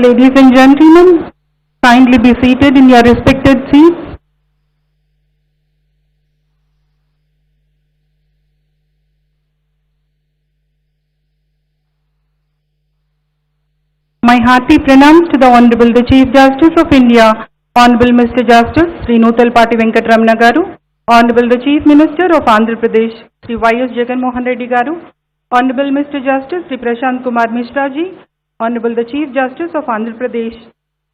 Ladies and gentlemen, kindly be seated in your respected seats. My hearty pranams to the Honorable the Chief Justice of India, Honorable Mr. Justice Sri Nutalpati Ramana Garu, Honorable the Chief Minister of Andhra Pradesh Sri Y.S. Jagan Garu, Honorable Mr. Justice Sri Prashant Kumar Mishra ji, Honorable the Chief Justice of Andhra Pradesh,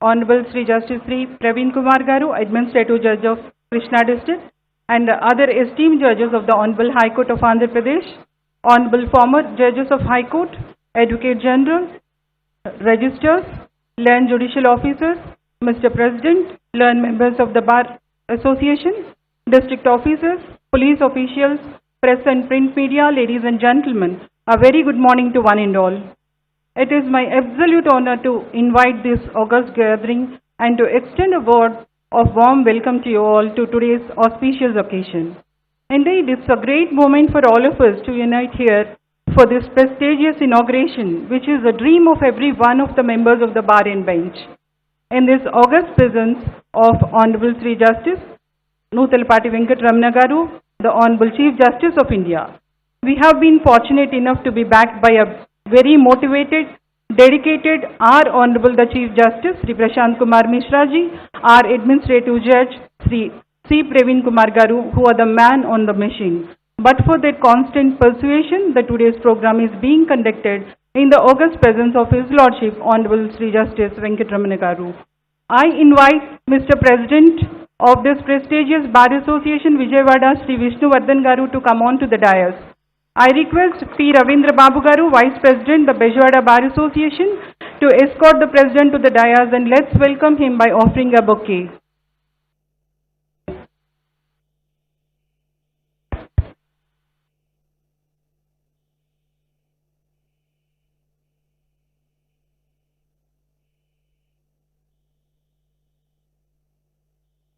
Honorable Sri Justice Sri Praveen Kumar Garu, Administrative Judge of Krishna District, and other esteemed judges of the Honorable High Court of Andhra Pradesh, Honorable former judges of High Court, Advocate General, Registers, learned judicial officers, Mr. President, learned members of the Bar Association, district officers, police officials, press and print media, ladies and gentlemen, a very good morning to one and all. It is my absolute honor to invite this august gathering and to extend a word of warm welcome to you all to today's auspicious occasion. Indeed, it's a great moment for all of us to unite here for this prestigious inauguration, which is a dream of every one of the members of the bar and bench. In this august presence of Honorable Sri Justice Nutalpati Ramana Garu, the Honorable Chief Justice of India, we have been fortunate enough to be backed by a very motivated, dedicated, our Honorable the Chief Justice Sri Prashant Kumar Mishra ji, our Administrative Judge Sri C. Praveen Kumar Garu, who are the man on the machine. But for their constant persuasion, the today's program is being conducted in the august presence of His Lordship, Honorable Sri Justice Ramana Garu. I invite Mr. President of this prestigious Bar Association, Vijayawada, Sri Vishnuvardhan Garu, to come on to the dais. I request P. Ravindra Babu Garu, Vice President, the Vijayawada Bar Association, to escort the President to the dais, and let's welcome him by offering a bouquet.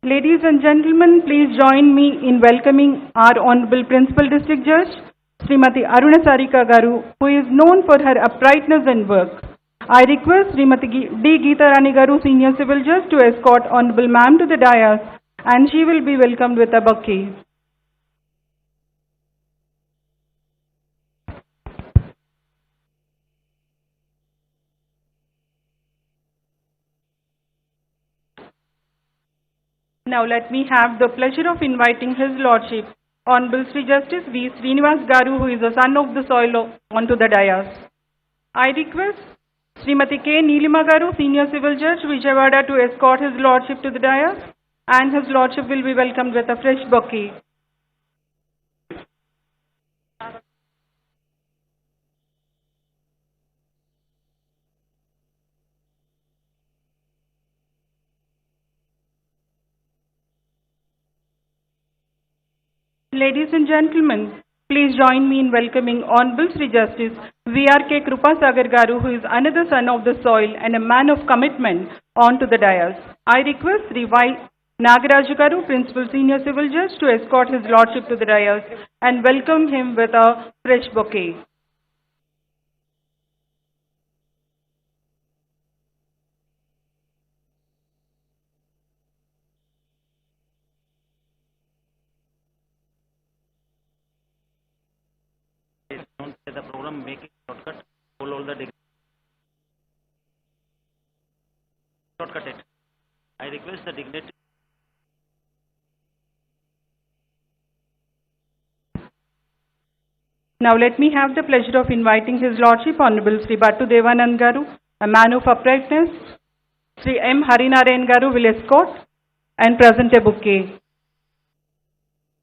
Ladies and gentlemen, please join me in welcoming our Honorable Principal District Judge, Srimati Aruna Sarika Garu, who is known for her uprightness and work. I request Srimati D. Geeta Rani Garu, Senior Civil Judge, to escort Honorable Ma'am to the dais, and she will be welcomed with a bouquet. Now let me have the pleasure of inviting His Lordship, Honorable Sri Justice V. Srinivas Garu, who is a son of the soil, onto the dais. I request Srimati K. Neelima Garu, Senior Civil Judge, Vijayawada, to escort His Lordship to the dais, and His Lordship will be welcomed with a fresh bouquet. Ladies and gentlemen, please join me in welcoming Honorable Sri Justice V.R.K. Krupasagar Garu, who is another son of the soil and a man of commitment, onto the dais. I request Sri Y. Nagaraju Garu, Principal Senior Civil Judge, to escort His Lordship to the dais and welcome him with a fresh bouquet. The program make it shortcut, pull all the shortcut it. I request the dignitary. Now let me have the pleasure of inviting His Lordship, Honorable Sri Bhattu Devanand Garu, a man of uprightness. Sri M. Harinarayan Garu will escort and present a bouquet.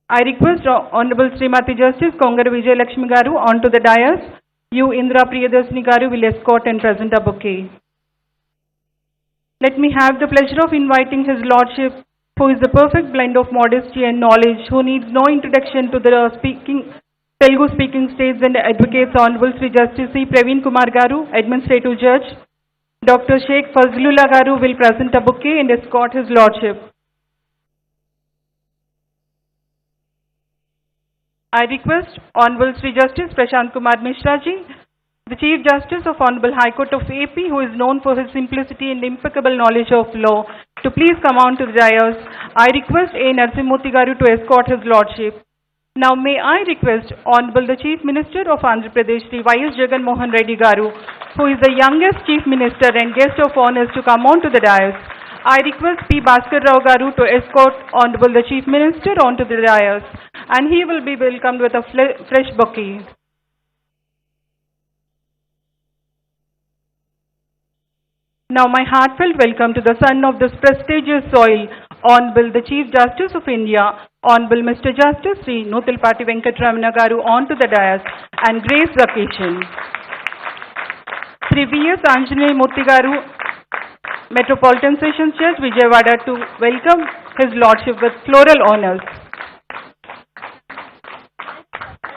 I request Honorable Srimati Justice Kongaru Vijay Lakshmi Garu onto the dais. U. Indra Priyadarshini Garu will escort and present a bouquet. Let me have the pleasure of inviting His Lordship, who is the perfect blend of modesty and knowledge, who needs no introduction to the Telugu speaking states and advocates, Honorable Sri Justice C. Praveen Kumar Garu, Administrative Judge. Dr. Sheikh Fazlullah Garu will present a bouquet and escort His Lordship. I request Honorable Sri Justice Prashant Kumar Mishra ji The Chief Justice of Honorable High Court of AP, who is known for his simplicity and impeccable knowledge of law, to please come on to the dais. I request A. Narasimhamurthy Garu to escort his lordship. Now may I request Honorable the Chief Minister of Andhra Pradesh, Sri Y.S. Jagan Garu, who is the youngest Chief Minister and guest of honors, to come on to the dais. I request P. Bhaskar Rao Garu to escort Honorable the Chief Minister onto the dais, and he will be welcomed with a fresh bouquet. Now my heartfelt welcome to the son of this prestigious soil, Honorable the Chief Justice of India, Honorable Mr. Justice Sri Nutalpati Ramana Garu, onto the dais and grace the occasion. Sri V.S. Anjaney Murthy Garu, Metropolitan Sessions Judge, Vijayawada, to welcome his lordship with floral honors.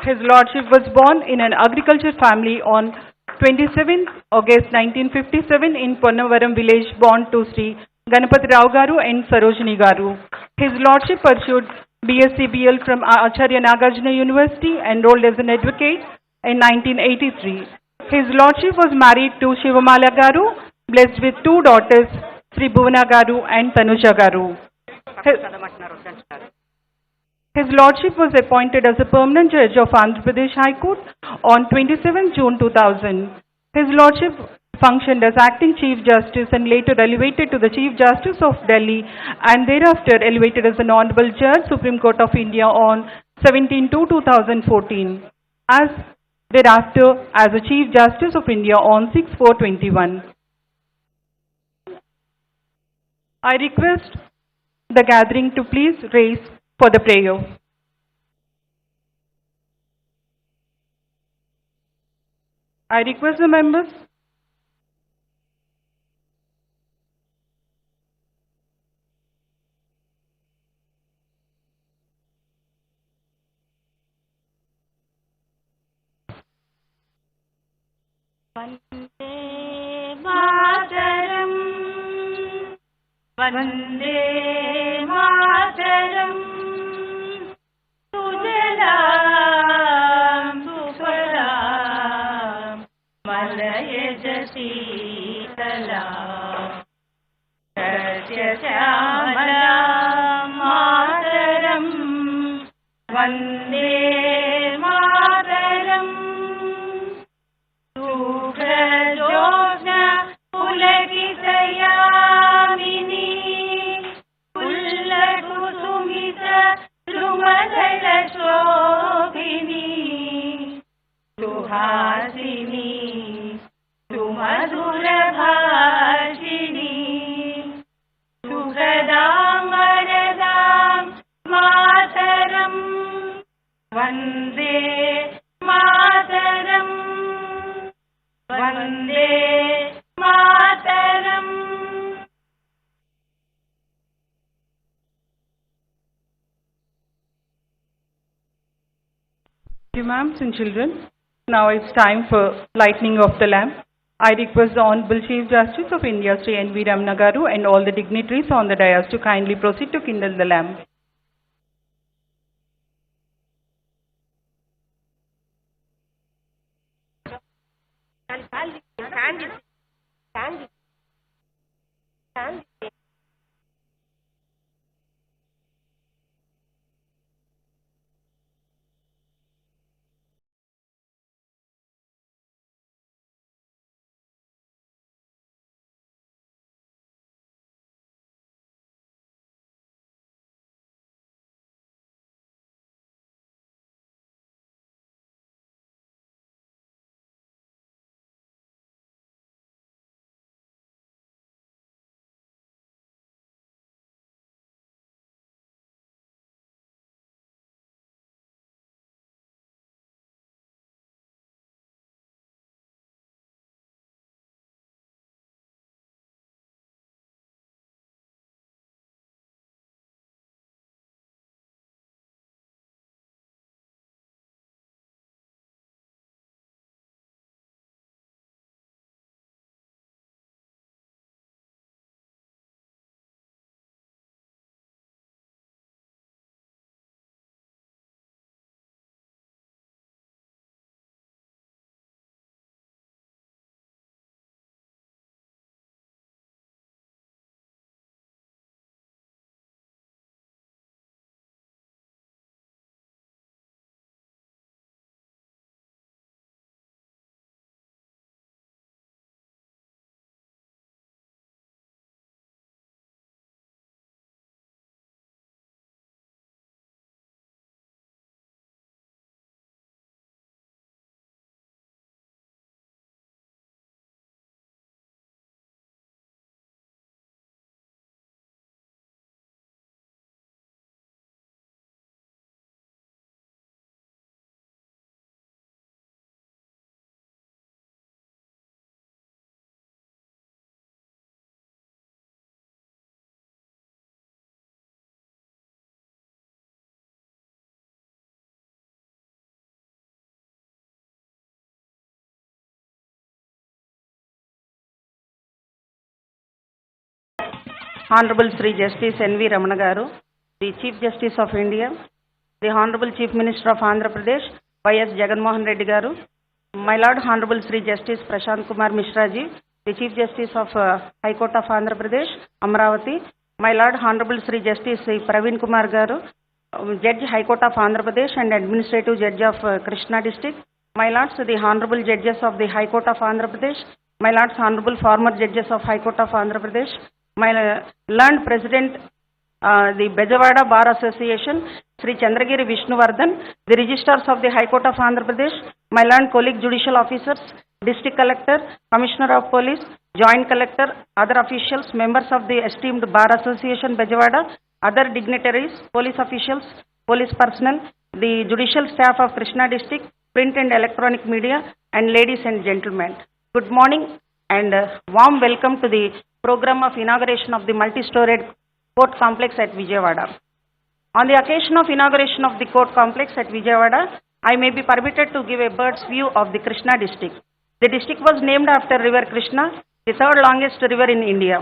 His lordship was born in an agriculture family on 27th August 1957 in Ponnavaram village, born to Sri Ganapati Rao Garu and Sarojini Garu. His lordship pursued BSc BL from Acharya Nagarjuna University, enrolled as an advocate in 1983. His lordship was married to Shivamala Garu, blessed with two daughters, Sri Bhuvana Garu and Tanuja Garu. His lordship was appointed as a permanent judge of Andhra Pradesh High Court on 27 June 2000. His lordship functioned as acting Chief Justice and later elevated to the Chief Justice of Delhi, and thereafter elevated as an Honorable Judge, Supreme Court of India on 17/2/2014. Thereafter as a Chief Justice of India on 6/4/21. I request the gathering to please raise for the prayer. I request the members. Vande Mataram, Vande Mataram, Sujalam Sufalam, Malayaj Sitalam, Satyashamalam Mataram, Vande Mataram, Sukhajona Pulakitayamini, Pullakusumita Sumadala Shobhini, Suhasini, Sumadura Bhashini, Sukhadam Varadam Mataram, Vande Mataram, Vande Mataram. Thank you, ma'am and children. Now it's time for lighting of the lamp. I request the Honorable Chief Justice of India, Sri N.V. Ramana Garu, and all the dignitaries on the dais to kindly proceed to kindle the lamp. Honorable Sri Justice N.V. Ramana garu, the Chief Justice of India, the Honorable Chief Minister of Andhra Pradesh, Y.S. Jagan garu, my Lord Honorable Sri Justice Prashant Kumar Mishra ji, the Chief Justice of High Court of Andhra Pradesh, Amravati, my Lord Honorable Sri Justice Praveen Kumar garu, Judge High Court of Andhra Pradesh and Administrative Judge of Krishna District, my Lords the Honorable Judges of the High Court of Andhra Pradesh, my Lords Honorable former Judges of High Court of Andhra Pradesh, my learned President, the Vijayawada Bar Association, Sri Chandragiri Vishnuvardhan, the Registrars of the High Court of Andhra Pradesh, my learned colleague judicial officers, District Collector, Commissioner of Police, Joint Collector, other officials, members of the esteemed Bar Association Vijayawada, other dignitaries, police officials, police personnel, the judicial staff of Krishna District, print and electronic media, and ladies and gentlemen. Good morning and warm welcome to the program of inauguration of the multi-storied court complex at Vijayawada. On the occasion of inauguration of the court complex at Vijayawada, I may be permitted to give a bird's view of the Krishna district. The district was named after river Krishna, the third longest river in India.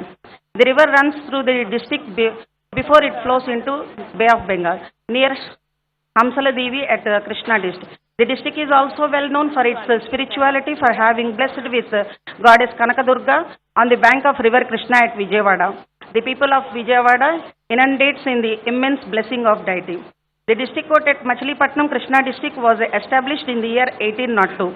The river runs through the district before it flows into Bay of Bengal near Hamsala Devi at Krishna district. The district is also well known for its spirituality, for having blessed with goddess Kanakadurga on the bank of river Krishna at Vijayawada. The people of Vijayawada inundates in the immense blessing of deity. The district court at Machilipatnam, Krishna district was established in the year 1802.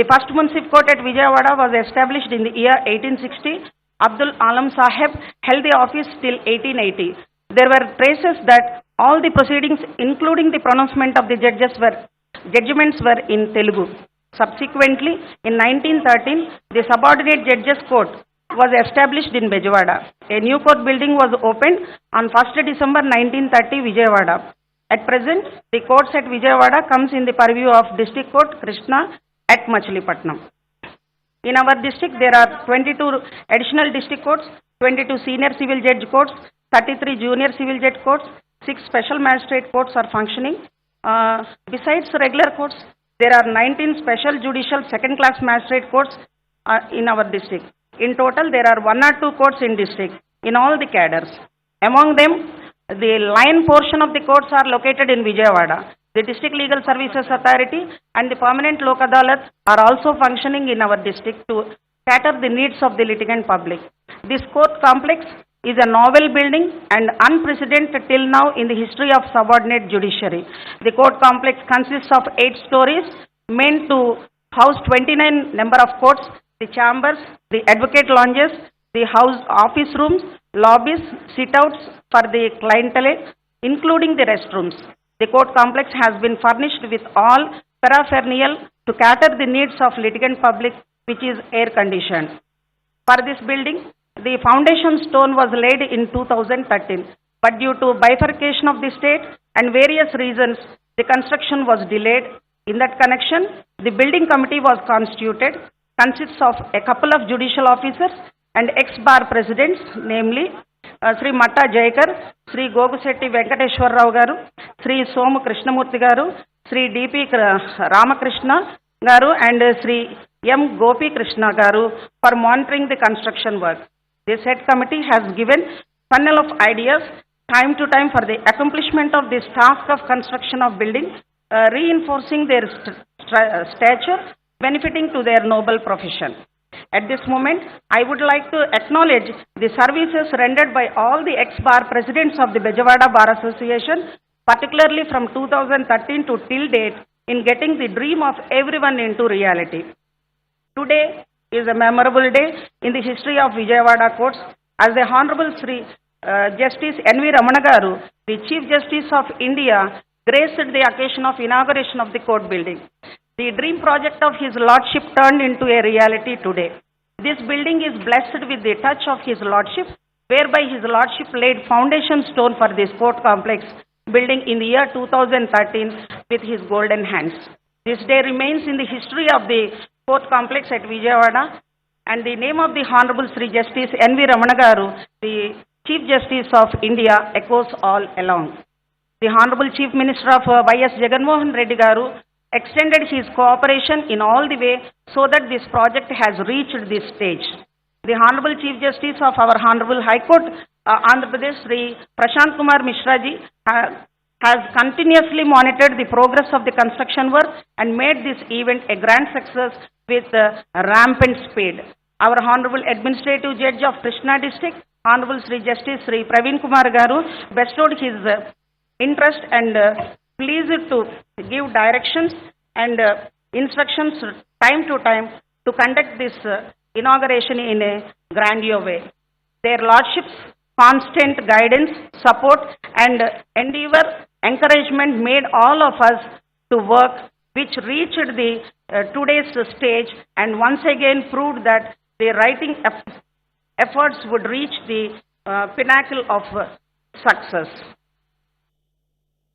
The first municipal court at Vijayawada was established in the year 1860. Abdul Alam Sahib held the office till 1880. There were traces that all the proceedings, including the pronouncement of the judgments were in Telugu. Subsequently, in 1913, the subordinate judges court was established in Vijayawada. A new court building was opened on 1st December 1930, Vijayawada. At present, the courts at Vijayawada comes in the purview of District Court Krishna at Machilipatnam. In our district, there are 22 additional district courts, 22 senior civil judge courts, 33 junior civil judge courts, 6 special magistrate courts are functioning. Besides regular courts, there are 19 special judicial second-class magistrate courts in our district. In total, there are 1 or 2 courts in district in all the cadres. Among them, the line portion of the courts are located in Vijayawada. The District Legal Services Authority and the Permanent Lok Adalat are also functioning in our district to cater the needs of the litigant public. This court complex is a novel building and unprecedented till now in the history of subordinate judiciary. The court complex consists of 8 stories meant to house 29 number of courts, the chambers, the advocate lounges, the house office rooms, lobbies, sit-outs for the clientele, including the restrooms. The court complex has been furnished with all paraphernalia to cater the needs of litigant public, which is air-conditioned. For this building, the foundation stone was laid in 2013, but due to bifurcation of the state and various reasons, the construction was delayed. In that connection, the building committee was constituted, consists of a couple of judicial officers and ex-bar presidents, namely Sri Matta Jayakar, Sri Gogusetti Venkateshwar Rao garu, Sri Somu Krishnamurti garu, Sri D.P. Ramakrishna garu and Sri M. Gopi Krishna garu for monitoring the construction work. This head committee has given funnel of ideas time to time for the accomplishment of this task of construction of building, reinforcing their stature, benefiting to their noble profession. At this moment, I would like to acknowledge the services rendered by all the ex-bar presidents of the Vijayawada Bar Association, particularly from 2013 to till date, in getting the dream of everyone into reality. Today is a memorable day in the history of Vijayawada courts, as the Honorable Sri Justice N.V. Ramana garu, the Chief Justice of India, graced the occasion of inauguration of the court building. The dream project of His Lordship turned into a reality today. This building is blessed with the touch of His Lordship, whereby His Lordship laid foundation stone for this court complex building in the year 2013 with His golden hands. This day remains in the history of the court complex at Vijayawada, and the name of the Honorable Sri Justice N.V. Ramana garu, the Chief Justice of India, echoes all along. The Honorable Chief Minister of Y.S. Jagan garu extended his cooperation in all the way so that this project has reached this stage. The Honorable Chief Justice of our Honorable High Court Andhra Pradesh, Sri Prashant Kumar Mishra ji, has continuously monitored the progress of the construction work and made this event a grand success with rampant speed. Our Honorable Administrative Judge of Krishna District, Honorable Sri Justice Sri Praveen Kumar Garu, bestowed his interest and pleased to give directions and instructions time to time to conduct this inauguration in a grandeur way. Their Lordships' constant guidance, support and endeavor, encouragement made all of us to work, which reached the today's stage and once again proved that the writing efforts would reach the pinnacle of success.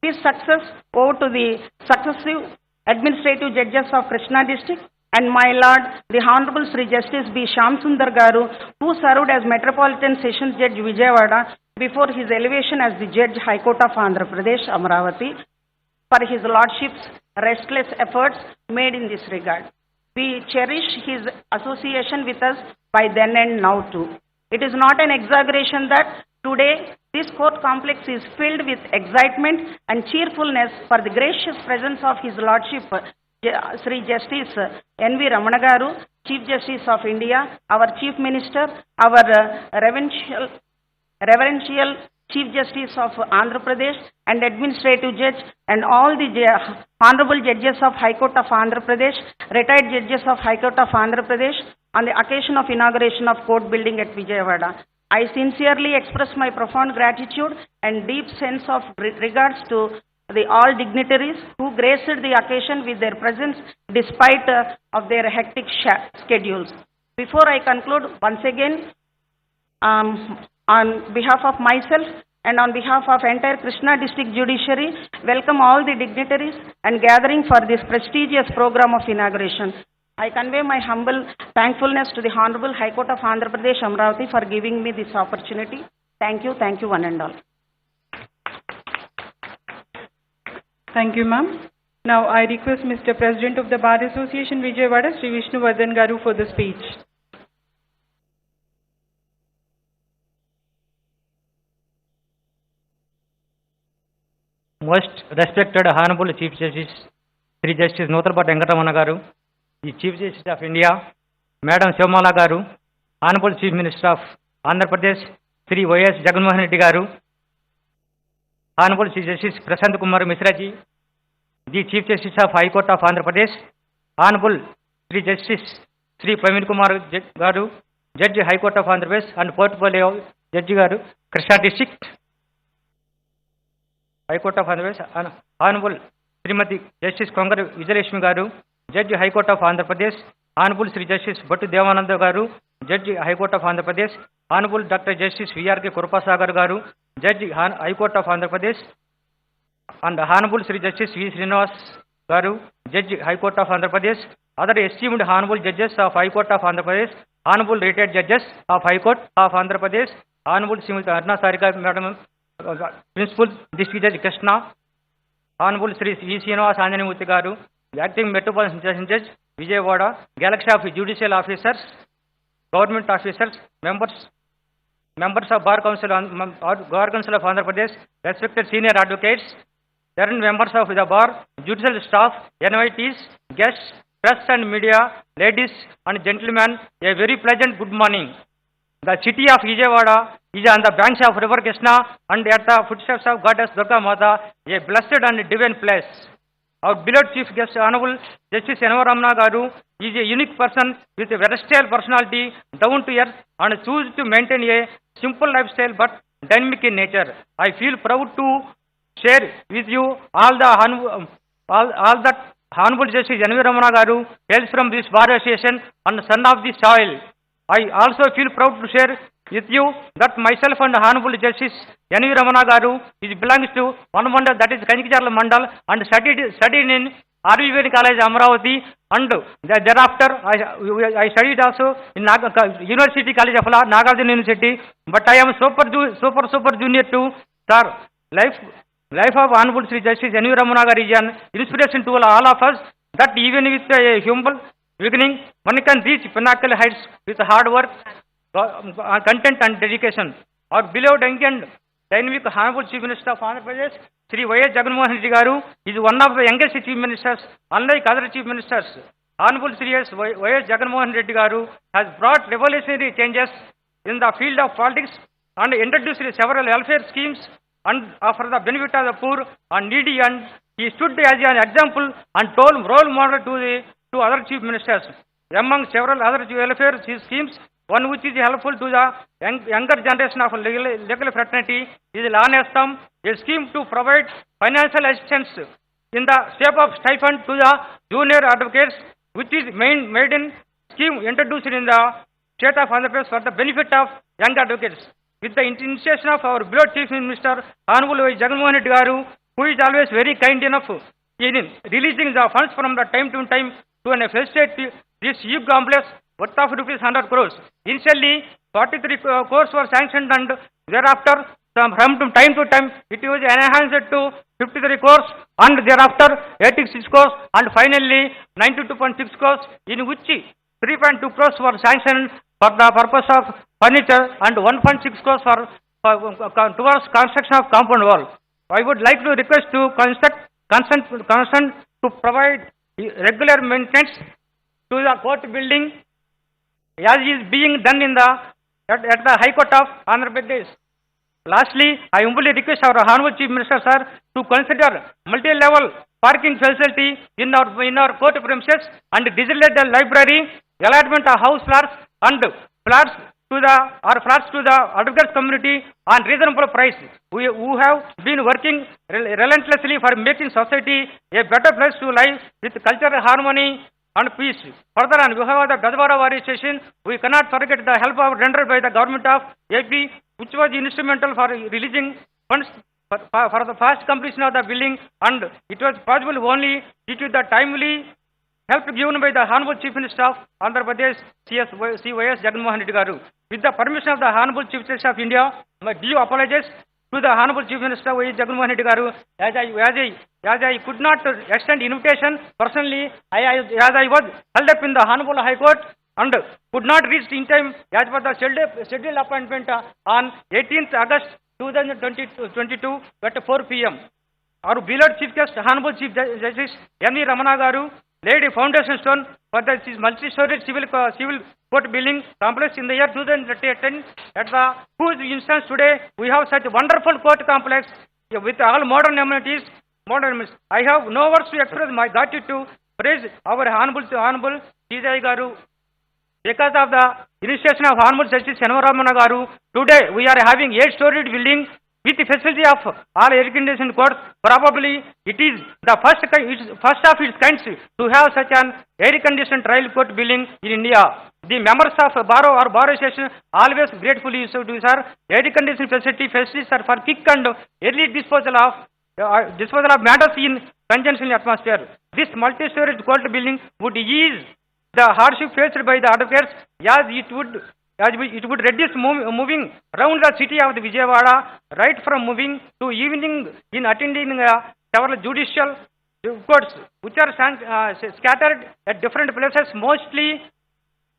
This success owed to the successive administrative judges of Krishna District and my Lord, the Honorable Sri Justice B. Shamsundar Garu, who served as Metropolitan Sessions Judge Vijayawada before his elevation as the Judge High Court of Andhra Pradesh, Amravati, for his Lordship's restless efforts made in this regard. We cherish his association with us by then and now too. It is not an exaggeration that today this court complex is filled with excitement and cheerfulness for the gracious presence of his Lordship Sri Justice N.V. Ramana Garu, Chief Justice of India, our Chief Minister, our reverential Chief Justice of Andhra Pradesh and Administrative Judge and all the Honorable Judges of High Court of Andhra Pradesh, retired Judges of High Court of Andhra Pradesh on the occasion of inauguration of court building at Vijayawada. I sincerely express my profound gratitude and deep sense of regards to the all dignitaries who graced the occasion with their presence despite of their hectic schedules. Before I conclude, once again, on behalf of myself and on behalf of entire Krishna District Judiciary, welcome all the dignitaries and gathering for this prestigious program of inauguration. I convey my humble thankfulness to the Honorable High Court of Andhra Pradesh, Amravati, for giving me this opportunity. Thank you one and all. Thank you, ma'am. Now I request Mr. President of the Bar Association, Vijayawada, Sri Vishnuvardhan Garu, for the speech. Most respected Honorable Chief Justice, Sri Justice Ramana Garu, the Chief Justice of India, Madam Shivamala Garu, Honorable Chief Minister of Andhra Pradesh, Sri Y.S. Jagan Garu, Honorable Chief Justice Prashant Kumar Mishra ji, the Chief Justice of High Court of Andhra Pradesh, Honorable Sri Justice Sri Praveen Kumar Garu, Judge High Court of Andhra Pradesh and Portfolio Judge Garu, Krishna District High Court of Andhra Pradesh, Honorable Srimati Justice Kongar Vijayalakshmi Garu, Judge High Court of Andhra Pradesh, Honorable Sri Justice Bhattu Devananda Garu, Judge High Court of Andhra Pradesh, Honorable Dr. Justice V.R.K. Kurupasagar Garu, Judge High Court of Andhra Pradesh, and Honorable Sri Justice V. Srinivas Garu, Judge High Court of Andhra Pradesh, other esteemed Honorable Judges of High Court of Andhra Pradesh, Honorable retired Judges of High Court of Andhra Pradesh, Honorable Srimati Arna Sarika Madam, Principal District Judge Krishna, Honorable Sri V. Srinivas Anjanamurthy Garu, Acting Metropolitan Sessions Judge Vijayawada, Galaxy of Judicial Officers, Government Officers, members of Bar Council of Andhra Pradesh, respected senior advocates, current members of the Bar, judicial staff, NYTs, guests, press and media, ladies and gentlemen, a very pleasant good morning. The city of Vijayawada is on the banks of River Krishna and at the footsteps of Goddess Durga Mata, a blessed and divine place. Our beloved Chief Guest, Honorable Justice N.V. Ramana Garu, is a unique person with a versatile personality, down to earth, and choose to maintain a simple lifestyle but dynamic in nature. I feel proud to share with you all that Honorable Justice N.V. Ramana Garu hails from this Bar Association and son of the soil. I also feel proud to share with you that myself and Honorable Justice N.V. Ramana Garu belongs to one mandal, that is Kanjikcharla Mandal, and studied in RVVN College Amravati, and thereafter I studied also in University College of Law, Nagarjuna University, but I am super junior to sir. Life of Honorable Sri Justice N.V. Ramana Garu is an inspiration to all of us, that even with a humble beginning, one can reach pinnacle heights with hard work, content and dedication. our beloved young and dynamic Honorable Chief Minister of Andhra Pradesh, Sri Y.S. Jagan Garu, is one of the youngest Chief Ministers, unlike other Chief Ministers. Honorable Sri Y.S. Jagan Garu has brought revolutionary changes in the field of politics and introduced several welfare schemes and for the benefit of the poor and needy, and he stood as an example and role model to other Chief Ministers. Among several other welfare schemes, one which is helpful to the younger generation of legal fraternity is Lanestam, a scheme to provide financial assistance in the shape of stipend to the junior advocates, which is maiden scheme introduced in the state of Andhra Pradesh for the benefit of young advocates. With the initiation of our beloved Chief Minister, Honorable Jagan Garu, who is always very kind enough in releasing the funds from the time to time to an facilitate this youth complex worth of rupees 100 crores. Initially, 43 crores were sanctioned, and thereafter, from time to time, it was enhanced to 53 crores, and thereafter 86 crores, and finally 92.6 crores, in which 3.2 crores were sanctioned for the purpose of furniture and 1.6 crores towards construction of compound wall. I would like to request to consent to provide regular maintenance to the court building as is being done at the High Court of Andhra Pradesh. Lastly, I humbly request our Honorable Chief Minister, sir, to consider multi-level parking facility in our court premises and designated library, allotment of house flats and flats to the advocates community on reasonable price. We who have been working relentlessly for making society a better place to live with cultural harmony and peace. Further, on behalf of the Gazwara Wari Station, we cannot forget the help rendered by the government of AP, which was instrumental for releasing funds for the fast completion of the building, and it was possible only due to the timely help given by the Honorable Chief Minister of Andhra Pradesh, Y.S. Jagan Garu. With the permission of the Honorable Chief Justice of India, my due apologies to the Honorable Chief Minister Y.S. Jagan Garu, as I could not extend invitation personally, as I was held up in the Honorable High Court and could not reach in time as per the scheduled appointment on 18th August 2022 at 4 p.m. Our beloved Chief Guest, Honorable Chief Justice M.V. Ramana Garu, laid a foundation stone for this multi-story civil court building complex in the year 2010, at whose instance today we have such a wonderful court complex with all modern amenities. I have no words to express my gratitude to praise our Honorable CJI Garu. Because of the initiation of Honorable Justice M.V. Ramana Garu, today we are having 8-storied building with the facility of all air-conditioned courts. Probably it is the first of its kind to have such an air-conditioned trial court building in India. The members of Bar Association always gratefully used to sir, air-conditioned facilities are for quick and early disposal of matters in congestion atmosphere. This multi-storage court building would ease the hardship faced by the advocates, as it would reduce moving around the city of the Vijayawada, right from moving to evening in attending several judicial courts, which are scattered at different places, mostly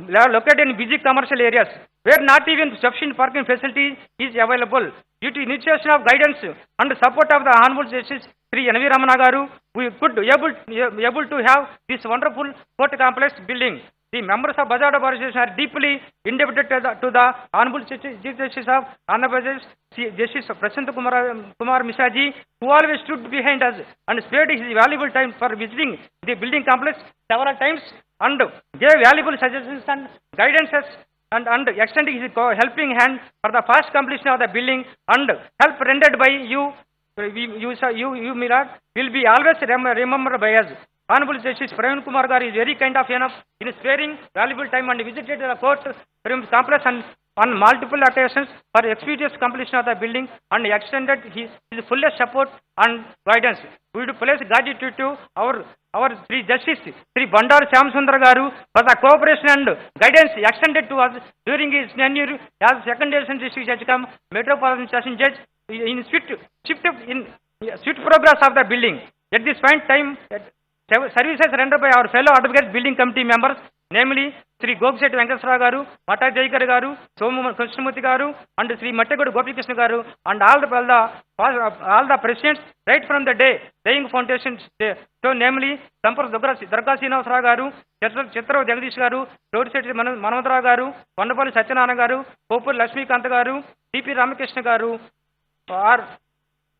located in busy commercial areas, where not even sufficient parking facility is available. Due to initiation of guidance and support of the Honorable Justice Sri N.V. Ramana Garu, we could able to have this wonderful court complex building. The members of Bazar Bar Association are deeply indebted to the Honorable Chief Justice of Andhra Pradesh, Justice Prashant Kumar Misaji, who always stood behind us and spared his valuable time for visiting the building complex several times and gave valuable suggestions and guidances and extending his helping hand for the fast completion of the building, and help rendered by you, Milad, will be always remembered by us. Honorable Justice Praveen Kumar Garu is very kind of enough in sparing valuable time and visited the court complex and on multiple occasions for expeditious completion of the building, and extended his fullest support and guidance. We would place gratitude to our Sri Justice Sri Bandar Shyamsundar Garu for the cooperation and guidance extended to us during his tenure as Second Division District Judge cum Metropolitan Session Judge in swift progress of the building. At this point time, services rendered by our fellow advocates, building committee members, namely Sri Gopsetti Venkateswara garu, Mata Jaikar garu, Somu Krishnamurti garu, and Sri Mattegodu Gopikrishna garu, and all the presidents right from the day laying foundations. So namely Sampar Durga Srinivasara garu, Chitra Jagadish garu, Dodsetti Manavandara garu, Vandapalli Satyanarayana garu, Popur Lakshmi Kanta garu, T.P. Ramakrishna garu are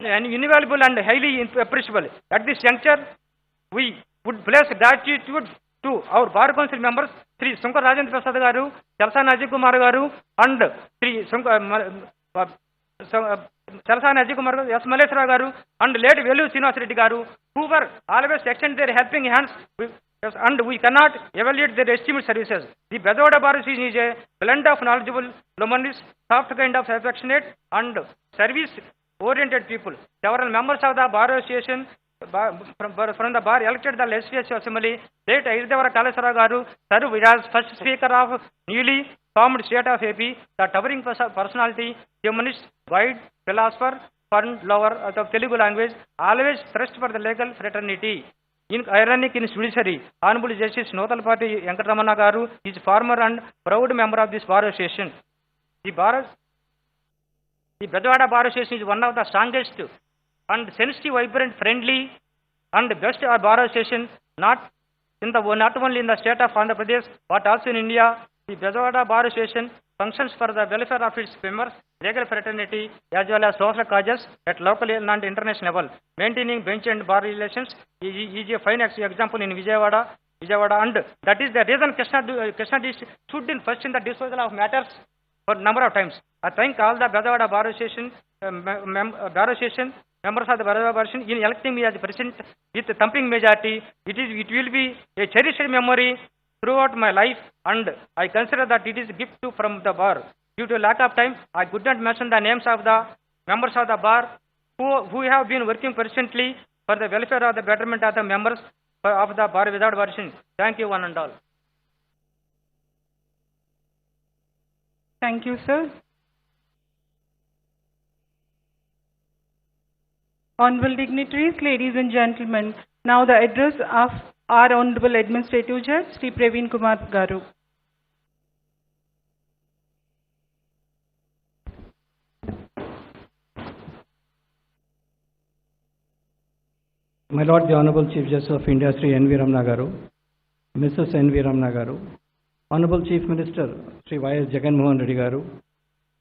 invaluable and highly appreciable. At this juncture, we would place gratitude to our Bar Council members, Sri Sunkar Rajendra Prasad garu, Chalsani Ajay Kumar garu, and Sri Chalsani Ajay Kumar garu, S. Malleswara garu, and late Velu Srinivas Reddy garu, who were always extend their helping hands, and we cannot evaluate their esteemed services. The Bejawada Bar Association is a blend of knowledgeable, luminous, soft kind of affectionate, and service-oriented people. Several members of the Bar Association from the bar elected the Legislative Assembly. Late Ayodhyavara Kaleswara garu served as first speaker of newly formed state of AP, the towering personality, humanist, wide philosopher, fund lover of the Telugu language, always thrust for the legal fraternity. Ironic in judiciary, Honorable Justice Notalpati Ramana garu is former and proud member of this Bar Association. The Bejawada Bar Association is one of the strongest and sensitive, vibrant, friendly, and best Bar Association, not only in the state of Andhra Pradesh, but also in India. The Bejawada Bar Association functions for the welfare of its members, legal fraternity, as well as social causes at local and international level. Maintaining bench and bar relations is a fine example in Vijayawada, and that is the reason Krishna stood in first in the disposal of matters for number of times. I thank all the Bejawada Bar Association members of the Bejawada Bar Association in electing me as president with a thumping majority. It will be a cherished memory throughout my life, and I consider that it is a gift from the bar. Due to lack of time, I could not mention the names of the members of the bar who have been working persistently for the welfare of the betterment of the members of the bar without Association. Thank you, one and all. Thank you, sir. Honorable dignitaries, ladies and gentlemen, now the address of our Honorable Administrative Judge, Sri Praveen Kumar Garu. My Lord, the Honorable Chief Justice of India, Sri N.V. Ramana Garu, Mrs. N.V. Ramana Garu, Honorable Chief Minister, Sri Y.S. Jagan Reddy Garu,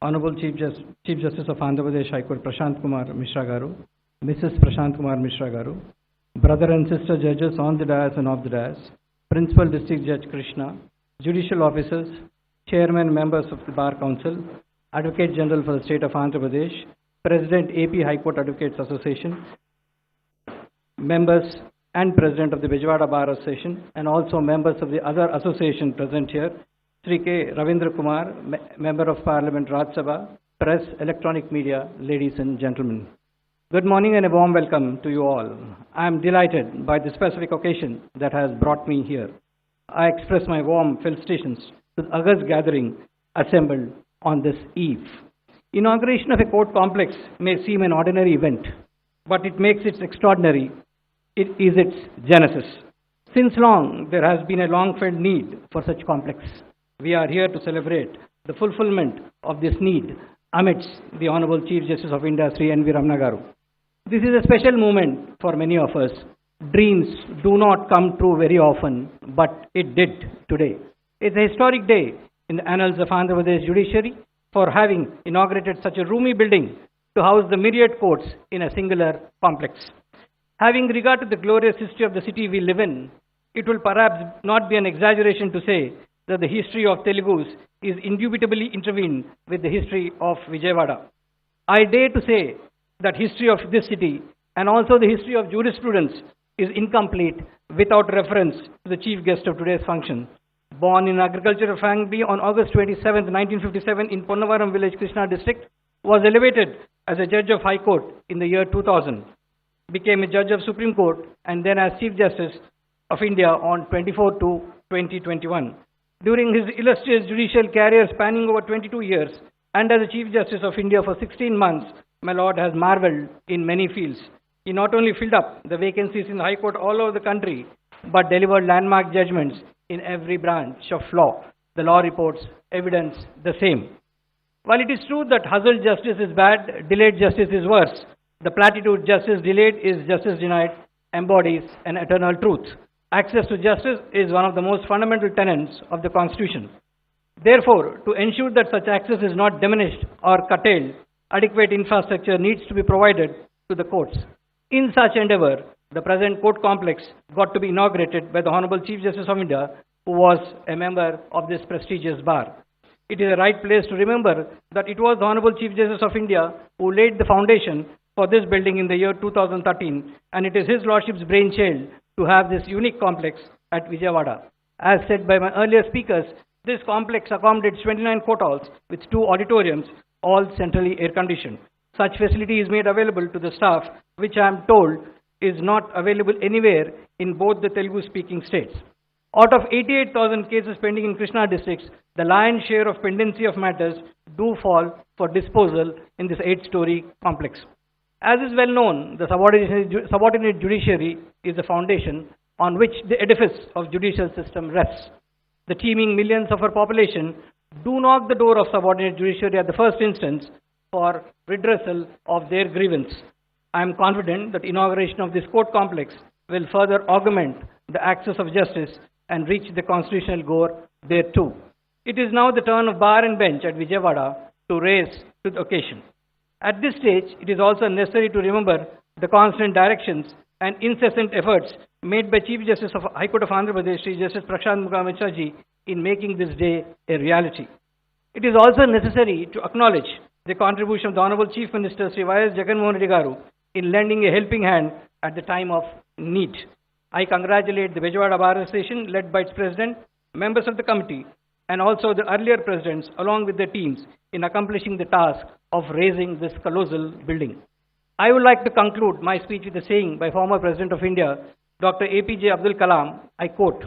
Honorable Chief Justice of Andhra Pradesh High Court, Prashant Kumar Mishra Garu, Mrs. Prashant Kumar Mishra Garu, brother and sister judges on the dais and off the dais, Principal District Judge Krishna, judicial officers, chairman members of the Bar Council, Advocate General for the State of Andhra Pradesh, President AP High Court Advocates Association, members and President of the Vijayawada Bar Association, and also members of the other association present here, Sri K. Ravindra Kumar, Member of Parliament Rajya Sabha, press, electronic media, ladies and gentlemen. Good morning and a warm welcome to you all. I am delighted by the specific occasion that has brought me here. I express my warm felicitations to the august gathering assembled on this eve. Inauguration of a court complex may seem an ordinary event, but it makes it extraordinary. It is its genesis. Since long, there has been a long-felt need for such complex. We are here to celebrate the fulfillment of this need amidst the Honorable Chief Justice of India, Sri N.V. Ramana Garu. This is a special moment for many of us. Dreams do not come true very often, but it did today. It's a historic day in the annals of Andhra Pradesh judiciary for having inaugurated such a roomy building to house the myriad courts in a singular complex. Having regard to the glorious history of the city we live in, it will perhaps not be an exaggeration to say that the history of Telugus is indubitably intervened with the history of Vijayawada. I dare to say that history of this city and also the history of jurisprudence is incomplete without reference to the chief guest of today's function. Born in agricultural family on August 27, 1957 in Ponnavaram village, Krishna district, was elevated as a judge of High Court in the year 2000, became a judge of Supreme Court and then as Chief Justice of India on 24/2/2021. During his illustrious judicial career spanning over 22 years and as a Chief Justice of India for 16 months, my Lord has marveled in many fields. He not only filled up the vacancies in the High Court all over the country, but delivered landmark judgments in every branch of law. The law reports evidence the same. While it is true that hustled justice is bad, delayed justice is worse, the platitude justice delayed is justice denied embodies an eternal truth. Access to justice is one of the most fundamental tenets of the Constitution. Therefore, to ensure that such access is not diminished or curtailed, adequate infrastructure needs to be provided to the courts. In such endeavor, the present court complex got to be inaugurated by the Honorable Chief Justice of India, who was a member of this prestigious bar. It is a right place to remember that it was the Honorable Chief Justice of India who laid the foundation for this building in the year 2013, and it is His Lordship's brainchild to have this unique complex at Vijayawada. As said by my earlier speakers, this complex accommodates 29 court halls with 2 auditoriums, all centrally air-conditioned. Such facility is made available to the staff, which I am told is not available anywhere in both the Telugu-speaking states. Out of 88,000 cases pending in Krishna districts, the lion's share of pendency of matters do fall for disposal in this 8-story complex. As is well known, the subordinate judiciary is the foundation on which the edifice of judicial system rests. The teeming millions of our population do knock the door of subordinate judiciary at the first instance for redressal of their grievance. I am confident that inauguration of this court complex will further augment the access of justice and reach the constitutional goal thereto. It is now the turn of bar and bench at Vijayawada to raise to the occasion. At this stage, it is also necessary to remember the constant directions and incessant efforts made by Chief Justice of High Court of Andhra Pradesh, Sri Justice Prashant Mukherjee ji, in making this day a reality. It is also necessary to acknowledge the contribution of the Honorable Chief Minister, Sri Y.S. Jagan Garu, in lending a helping hand at the time of need. I congratulate the Vijayawada Bar Association, led by its president, members of the committee, and also the earlier presidents, along with their teams, in accomplishing the task of raising this colossal building. I would like to conclude my speech with a saying by former President of India, Dr. APJ Abdul Kalam. I quote,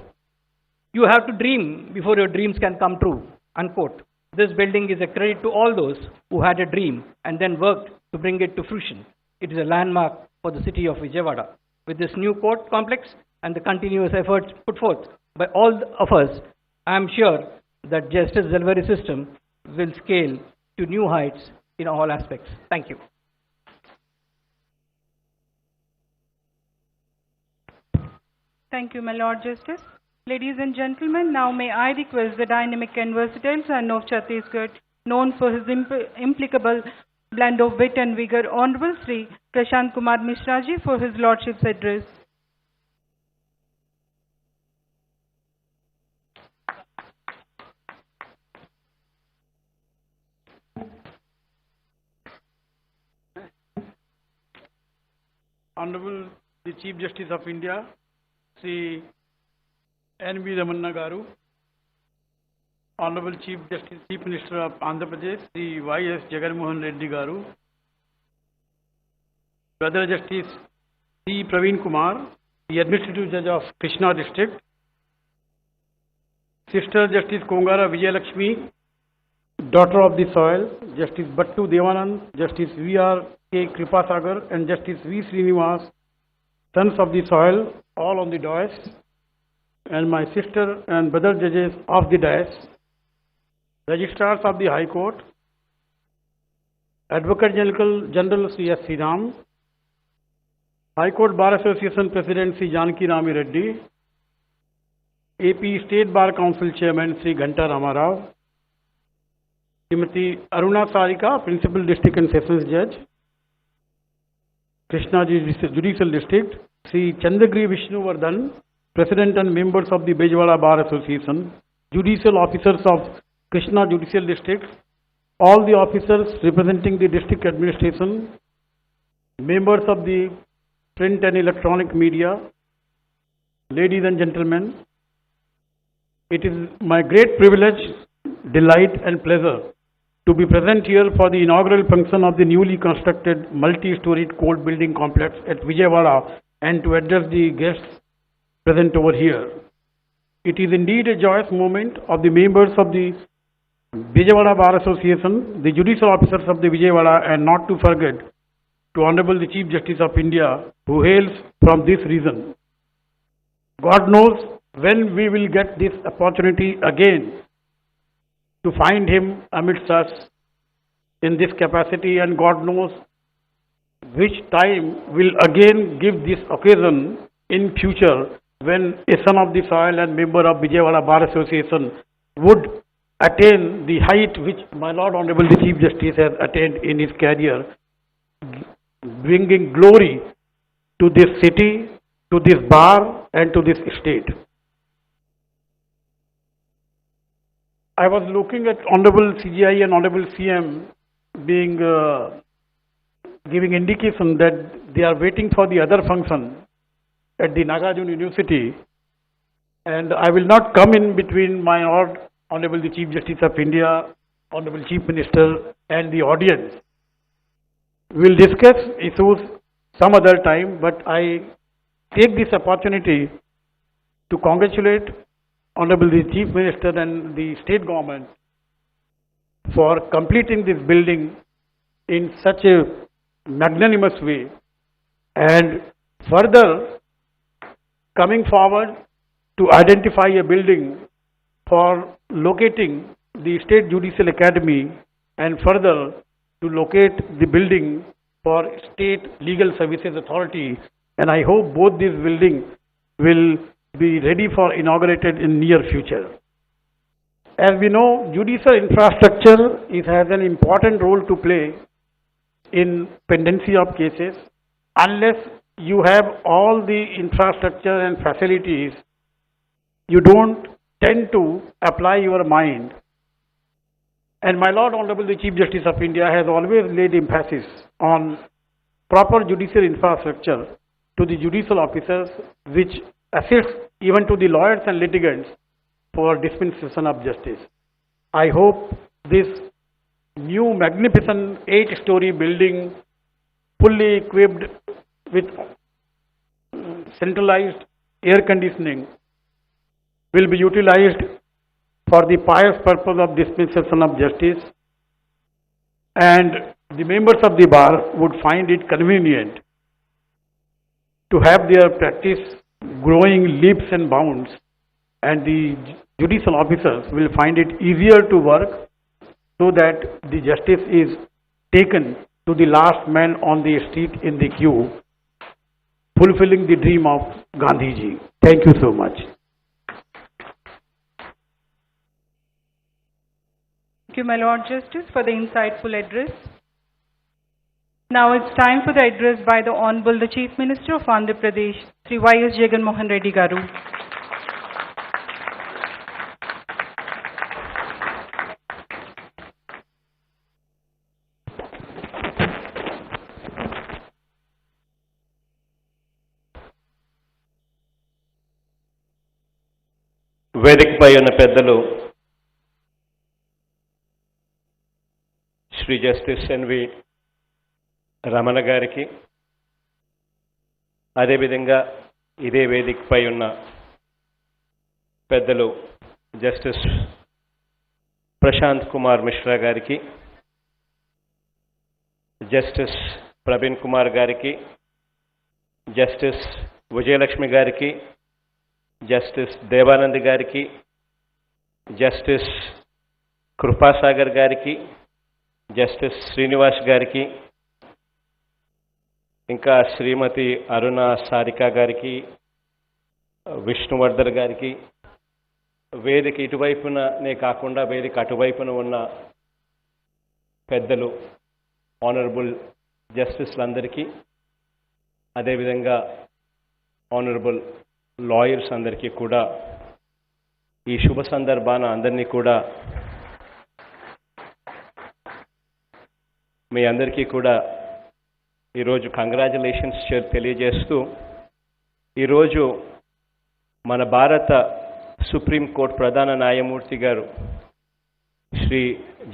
"You have to dream before your dreams can come true," unquote. This building is a credit to all those who had a dream and then worked to bring it to fruition. It is a landmark for the city of Vijayawada. With this new court complex and the continuous efforts put forth by all of us, I am sure that justice delivery system will scale to new heights in all aspects. Thank you. Thank you, my Lord Justice. Ladies and gentlemen, now may I request the dynamic and versatile son of Chhattisgarh, known for his impeccable blend of wit and vigor, Honorable Sri Prashant Kumar Mishra ji, for his Lordship's address. Honorable the Chief Justice of India, Sri N.V. Ramana Garu, Honorable Chief Justice, Chief Minister of Andhra Pradesh, Sri Y.S. Jagan Reddy Garu, Brother Justice C. Praveen Kumar, the Administrative Judge of Krishna District, Sister Justice Kongara Vijayalakshmi, Daughter of the Soil, Justice Bhattu Devanand, Justice V.R. K. Kripasagar, and Justice V. Srinivas, Sons of the Soil, all on the dais, and my sister and brother judges of the dais, Registrars of the High Court, Advocate General Sri S. Sriram, High Court Bar Association President Sri Janaki Rami Reddy, AP State Bar Council Chairman Sri Ghanta Ramarao, Srimati Aruna Sarika, Principal District and Sessions Judge, Krishna Judicial District, Sri Chandagiri Vishnuvardhan, President and members of the Vijayawada Bar Association, Judicial Officers of Krishna Judicial District, all the officers representing the district administration, members of the print and electronic media, ladies and gentlemen, it is my great privilege, delight and pleasure to be present here for the inaugural function of the newly constructed multi-storied court building complex at Vijayawada and to address the guests present over here. It is indeed a joyous moment of the members of the Vijayawada Bar Association, the judicial officers of the Vijayawada, and not to forget to Honorable the Chief Justice of India, who hails from this region. God knows when we will get this opportunity again to find him amidst us in this capacity, and God knows which time will again give this occasion in future when a son of the soil and member of Vijayawada Bar Association would attain the height which my Lord Honorable the Chief Justice has attained in his career, bringing glory to this city, to this bar and to this state. I was looking at Honorable CJI and Honorable CM being giving indication that they are waiting for the other function at the Nagarjuna University, and I will not come in between my Lord Honorable the Chief Justice of India, Honorable Chief Minister and the audience. We will discuss issues some other time, but I take this opportunity to congratulate Honorable the Chief Minister and the state government for completing this building in such a magnanimous way, and further coming forward to identify a building for locating the State Judicial Academy, and further to locate the building for State Legal Services Authority, and I hope both these buildings will be ready for inaugurated in near future. As we know, judicial infrastructure has an important role to play in pendency of cases. Unless you have all the infrastructure and facilities, you don't tend to apply your mind. And my Lord Honorable the Chief Justice of India has always laid emphasis on proper judicial infrastructure to the judicial officers, which assists even to the lawyers and litigants for dispensation of justice. I hope this new magnificent 8-story building, fully equipped with centralized air conditioning, will be utilized for the pious purpose of dispensation of justice, and the members of the bar would find it convenient to have their practice growing leaps and bounds, and the judicial officers will find it easier to work so that the justice is taken to the last man on the street in the queue, fulfilling the dream of Gandhiji. Thank you so much. Thank you, my Lord Justice, for the insightful address. Now it's time for the address by the Honorable the Chief Minister of Andhra Pradesh, Sri Y.S. Jagan Reddy Garu. వేదికపై ఉన్న పెద్దలు Shri justice N V Ramana గారికి, అదేవిధంగా ఇదే వేదికపై ఉన్న పెద్దలు justice Prashanth Kumar Mishra గారికి, జస్టిస్ ప్రవీణ్ కుమార్ గారికి, జస్టిస్ విజయలక్ష్మి గారికి, జస్టిస్ దేవానంద్ గారికి, జస్టిస్ కృపాసాగర్ గారికి, జస్టిస్ శ్రీనివాస్ గారికి, ఇంకా శ్రీమతి అరుణ సారిక గారికి, విష్ణువర్ధన్ గారికి, వేదిక ఇటువైపునే కాకుండా వేదిక అటువైపున ఉన్న పెద్దలు ఆనరబుల్ జస్టిస్లందరికీ, అదేవిధంగా ఆనరబుల్ లాయర్స్ అందరికీ కూడా ఈ శుభ సందర్భాన అందరినీ కూడా మీ అందరికీ కూడా ఈరోజు కంగ్రాచులేషన్స్ తెలియజేస్తూ, ఈరోజు మన భారత సుప్రీంకోర్టు ప్రధాన న్యాయమూర్తి గారు శ్రీ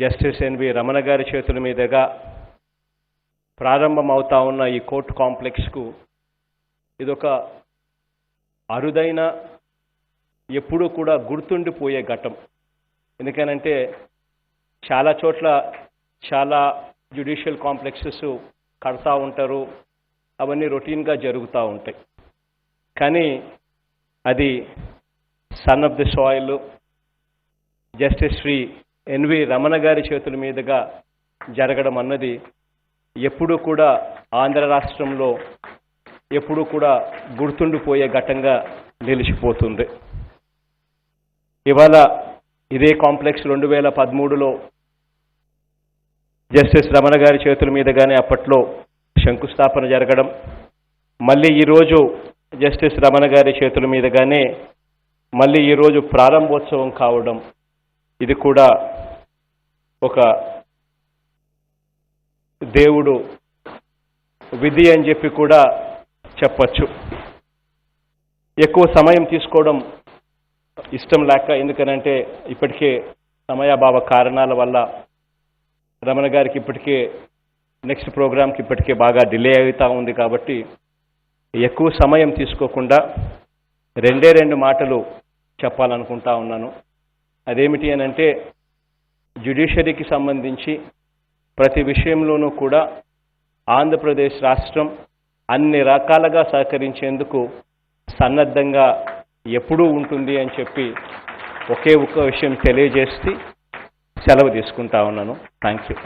జస్టిస్ ఎన్వి రమణ గారి చేతుల మీదుగా ప్రారంభమవుతా ఉన్న ఈ కోర్టు కాంప్లెక్స్కు ఇదొక అరుదైన, ఎప్పుడూ కూడా గుర్తుండిపోయే ఘట్టం. ఎందుకనంటే చాలా చోట్ల చాలా జ్యుడిషియల్ కాంప్లెక్సెస్ కడతా ఉంటారు, అవన్నీ రొటీన్గా జరుగుతూ ఉంటాయి. కానీ అది son of the soil justice Shri N V Ramana గారి చేతుల మీదుగా జరగడం అన్నది ఎప్పుడూ కూడా ఆంధ్ర రాష్ట్రంలో ఎప్పుడూ కూడా గుర్తుండిపోయే ఘట్టంగా నిలిచిపోతుంది. ఇవాళ ఇదే కాంప్లెక్స్ 2013లో జస్టిస్ రమణ గారి చేతుల మీదుగానే అప్పట్లో శంకుస్థాపన జరగడం, మళ్ళీ ఈరోజు జస్టిస్ రమణ గారి చేతుల మీదుగానే మళ్ళీ ఈరోజు ప్రారంభోత్సవం కావడం, ఇది కూడా ఒక దేవుడు విధి అని చెప్పి కూడా చెప్పచ్చు. ఎక్కువ సమయం తీసుకోవడం ఇష్టం లేక, ఎందుకనంటే ఇప్పటికే సమయాభావ కారణాల వల్ల రమణ గారికి ఇప్పటికే నెక్స్ట్ ప్రోగ్రామ్కి ఇప్పటికే బాగా డిలే అవుతూ ఉంది. కాబట్టి ఎక్కువ సమయం తీసుకోకుండా రెండు మాటలు చెప్పాలనుకుంటా ఉన్నాను. అదేమిటి అని అంటే, జ్యుడిషియరీకి సంబంధించి ప్రతి విషయంలోనూ కూడా ఆంధ్రప్రదేశ్ రాష్ట్రం అన్ని రకాలుగా సహకరించేందుకు సన్నద్ధంగా ఎప్పుడూ ఉంటుంది అని చెప్పి ఒకే ఒక్క విషయం తెలియజేసి సెలవు తీసుకుంటా ఉన్నాను. Thank you.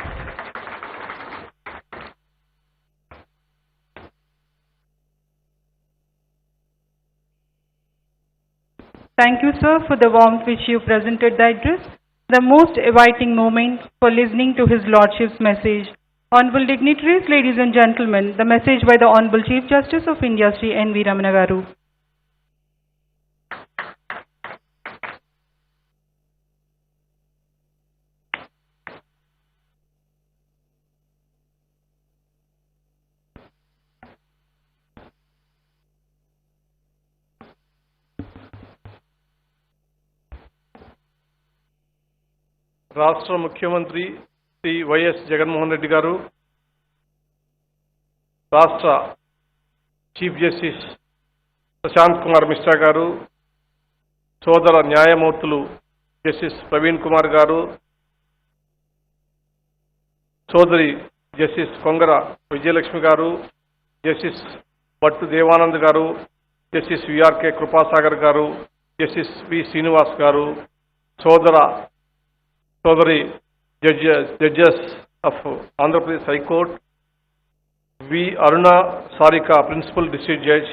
Thank you, sir, for the warmth which you presented the address, the most inviting moment for listening to His Lordship's message. Honorable dignitaries, ladies and gentlemen, the message by the Honorable Chief Justice of India, Sri N.V. Ramana garu. రాష్ట్ర ముఖ్యమంత్రి Shri YS Jaganmohan Reddy గారు, రాష్ట్ర chief justice Prashanth Kumar Mishra గారు, సోదర న్యాయమూర్తులు justice Praveen Kumar గారు, సోదరి justice Kongara Vijayalakshmi గారు, జస్టిస్ భట్టు దేవానంద్ గారు, జస్టిస్ విఆర్కే కృపాసాగర్ గారు, జస్టిస్ వి శ్రీనివాస్ గారు, సోదరి judges of Andhra Pradesh high court, V Aruna Sarika principal district judge,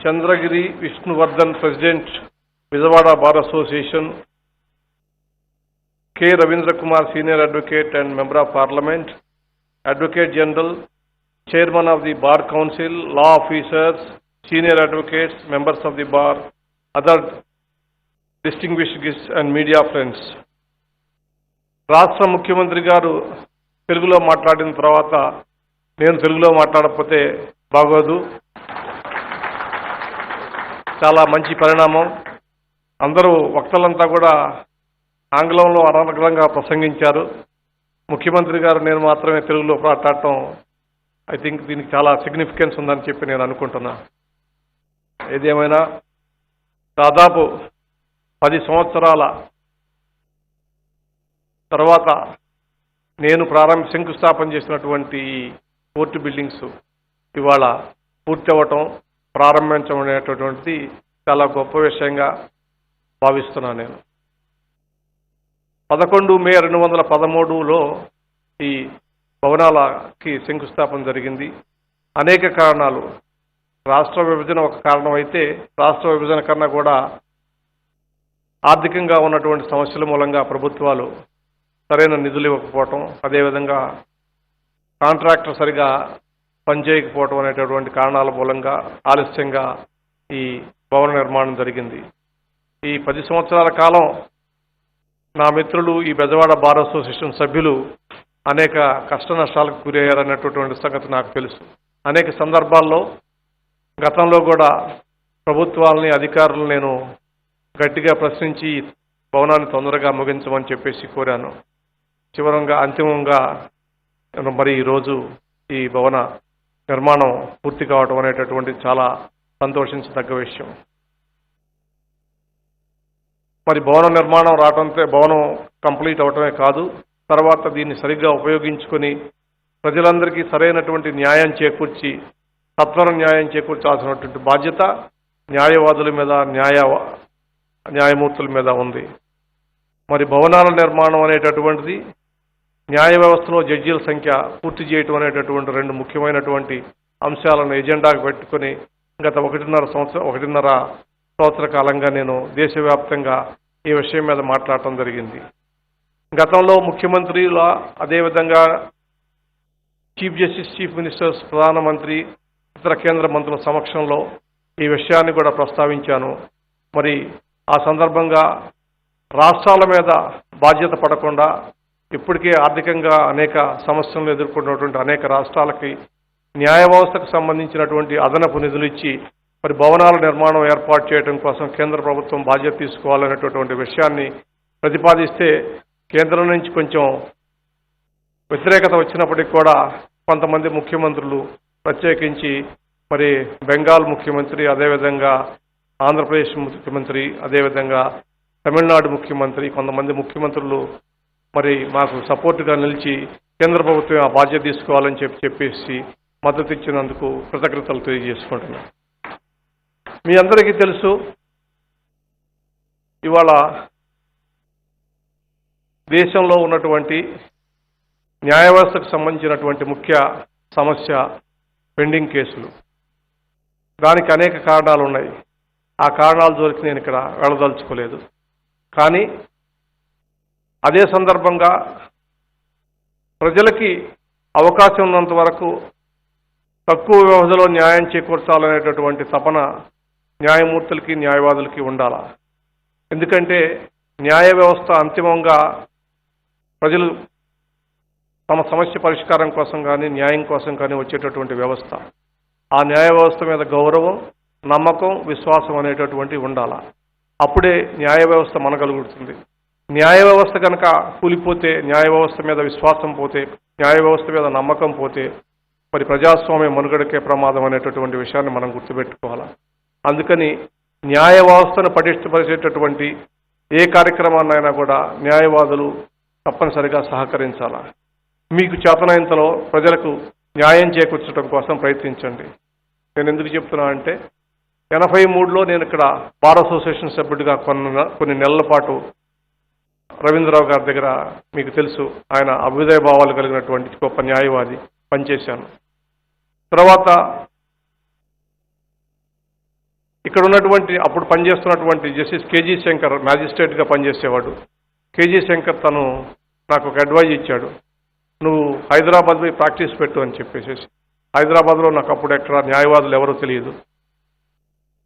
Chandragiri Vishnuvardhan president Vijayawada bar association, K Ravindra Kumar senior advocate and member of parliament, advocate general, chairman of the bar council, law officers, senior advocates, members of the bar, other distinguished guests and media friends. రాష్ట్ర ముఖ్యమంత్రి గారు తెలుగులో మాట్లాడిన తర్వాత నేను తెలుగులో మాట్లాడకపోతే బాగోదు. చాలా మంచి పరిణామం. అందరూ వక్తలంతా కూడా ఆంగ్లంలో అనర్గళంగా ప్రసంగించారు. ముఖ్యమంత్రి గారు నేను మాత్రమే తెలుగులో మాట్లాడటం ఐ థింక్ దీనికి చాలా సిగ్నిఫికెన్స్ ఉందని చెప్పి నేను అనుకుంటున్నా. ఏదేమైనా దాదాపు 10 సంవత్సరాల తర్వాత నేను శంకుస్థాపన చేసినటువంటి కోర్టు బిల్డింగ్స్ ఇవాళ పూర్తి అవ్వటం, ప్రారంభించడం అనేటటువంటిది చాలా గొప్ప విషయంగా భావిస్తున్నాను. నేను 11 మే 2013లో ఈ భవనాలకి శంకుస్థాపన జరిగింది. అనేక కారణాలు, రాష్ట్ర విభజన ఒక కారణం అయితే, రాష్ట్ర విభజన కన్నా కూడా ఆర్థికంగా ఉన్నటువంటి సమస్యల మూలంగా ప్రభుత్వాలు సరైన నిధులు ఇవ్వకపోవటం, అదేవిధంగా కాంట్రాక్టర్ సరిగా పనిచేయకపోవటం అనేటటువంటి కారణాల మూలంగా ఆలస్యంగా ఈ భవన నిర్మాణం జరిగింది. ఈ 10 సంవత్సరాల కాలం నా మిత్రులు, ఈ బెజవాడ బార్ అసోసియేషన్ సభ్యులు అనేక కష్ట నష్టాలకు గురయ్యారనేటటువంటి సంగతి నాకు తెలుసు. అనేక సందర్భాల్లో గతంలో కూడా ప్రభుత్వాలని, అధికారులను నేను గట్టిగా ప్రశ్నించి భవనాన్ని తొందరగా ముగించమని చెప్పేసి కోరాను. అంతిమంగా మరి ఈరోజు ఈ భవన నిర్మాణం పూర్తి కావడం అనేటటువంటి చాలా సంతోషించదగ్గ విషయం. మరి భవన నిర్మాణం భవనం కంప్లీట్ అవటమే కాదు, తర్వాత దీన్ని సరిగ్గా ఉపయోగించుకొని ప్రజలందరికీ సరైనటువంటి న్యాయం చేకూర్చి, సత్వర న్యాయం చేకూర్చాల్సినటువంటి బాధ్యత న్యాయవాదుల మీద న్యాయమూర్తుల మీద ఉంది. మరి భవనాల నిర్మాణం అనేటటువంటిది న్యాయ వ్యవస్థలో జడ్జీల సంఖ్య పూర్తి చేయటం అనేటటువంటి రెండు ముఖ్యమైనటువంటి అంశాలను ఎజెండాకు పెట్టుకుని గత ఒకటిన్నర సంవత్సర కాలంగా నేను దేశవ్యాప్తంగా ఈ విషయం మీద మాట్లాడటం జరిగింది. గతంలో ముఖ్యమంత్రుల అదేవిధంగా చీఫ్ జస్టిస్, చీఫ్ మినిస్టర్స్, ప్రధానమంత్రి, ఇతర కేంద్ర మంత్రుల సమక్షంలో ఈ విషయాన్ని కూడా ప్రస్తావించాను. మరి ఆ సందర్భంగా రాష్ట్రాల మీద బాధ్యత పడకుండా ఇప్పటికే ఆర్థికంగా అనేక సమస్యలను ఎదుర్కొన్నటువంటి అనేక రాష్ట్రాలకి న్యాయ వ్యవస్థకు సంబంధించినటువంటి అదనపు నిధులు ఇచ్చి మరి భవనాల నిర్మాణం ఏర్పాటు చేయడం కోసం కేంద్ర ప్రభుత్వం బాధ్యత తీసుకోవాలనేటటువంటి విషయాన్ని ప్రతిపాదిస్తే కేంద్రం నుంచి కొంచెం వ్యతిరేకత వచ్చినప్పటికీ కూడా కొంతమంది ముఖ్యమంత్రులు, ప్రత్యేకించి మరి బెంగాల్ ముఖ్యమంత్రి, అదేవిధంగా ఆంధ్రప్రదేశ్ ముఖ్యమంత్రి, అదేవిధంగా తమిళనాడు ముఖ్యమంత్రి, కొంతమంది ముఖ్యమంత్రులు మరి మాకు సపోర్టుగా నిలిచి కేంద్ర ప్రభుత్వం ఆ బాధ్యత తీసుకోవాలని చెప్పేసి మద్దతు ఇచ్చినందుకు కృతజ్ఞతలు తెలియజేసుకుంటున్నాను. మీ అందరికీ తెలుసు, ఇవాళ దేశంలో ఉన్నటువంటి న్యాయ వ్యవస్థకు సంబంధించినటువంటి ముఖ్య సమస్య పెండింగ్ కేసులు. దానికి అనేక కారణాలు ఉన్నాయి. ఆ కారణాల జోలికి నేను ఇక్కడ వెళ్ళదలుచుకోలేదు. కానీ అదే సందర్భంగా ప్రజలకి అవకాశం ఉన్నంత వరకు తక్కువ వ్యవధిలో న్యాయం చేకూర్చాలనేటటువంటి తపన న్యాయమూర్తులకి, న్యాయవాదులకి ఉండాలా. ఎందుకంటే న్యాయ వ్యవస్థ అంతిమంగా ప్రజలు తమ సమస్య పరిష్కారం కోసం కానీ న్యాయం కోసం కానీ వచ్చేటటువంటి వ్యవస్థ. ఆ న్యాయ వ్యవస్థ మీద గౌరవం, నమ్మకం, విశ్వాసం అనేటటువంటి ఉండాలా. అప్పుడే న్యాయ వ్యవస్థ మనగలుగుతుంది. న్యాయ వ్యవస్థ కనుక కూలిపోతే, న్యాయ వ్యవస్థ మీద విశ్వాసం పోతే, న్యాయ వ్యవస్థ మీద నమ్మకం పోతే మరి ప్రజాస్వామ్య మనుగడకే ప్రమాదం అనేటటువంటి విషయాన్ని మనం గుర్తుపెట్టుకోవాలి. అందుకని న్యాయ వ్యవస్థను పటిష్టపరిచేటటువంటి ఏ కార్యక్రమాన్నైనా కూడా న్యాయవాదులు తప్పనిసరిగా సహకరించాలా. మీకు చేతనైనంతలో ప్రజలకు న్యాయం చేకూర్చడం కోసం ప్రయత్నించండి. నేను ఎందుకు చెప్తున్నా అంటే 83లో నేను ఇక్కడ బార్ అసోసియేషన్ సభ్యుడిగా కొన్ని నెలల పాటు రవీంద్రరావు గారి దగ్గర, మీకు తెలుసు, ఆయన అభ్యుదయ భావాలు కలిగినటువంటి గొప్ప న్యాయవాది, పనిచేశాను. తర్వాత ఇక్కడ ఉన్నటువంటి అప్పుడు పనిచేస్తున్నటువంటి జస్టిస్ కేజీ శంకర్ మ్యాజిస్ట్రేట్గా పనిచేసేవాడు. కేజీ శంకర్ తను నాకు ఒక అడ్వైజ్ ఇచ్చాడు, నువ్వు హైదరాబాద్ పోయి ప్రాక్టీస్ పెట్టు అని చెప్పేసి. హైదరాబాద్లో నాకు అప్పుడు ఎక్కడ న్యాయవాదులు ఎవరో తెలియదు.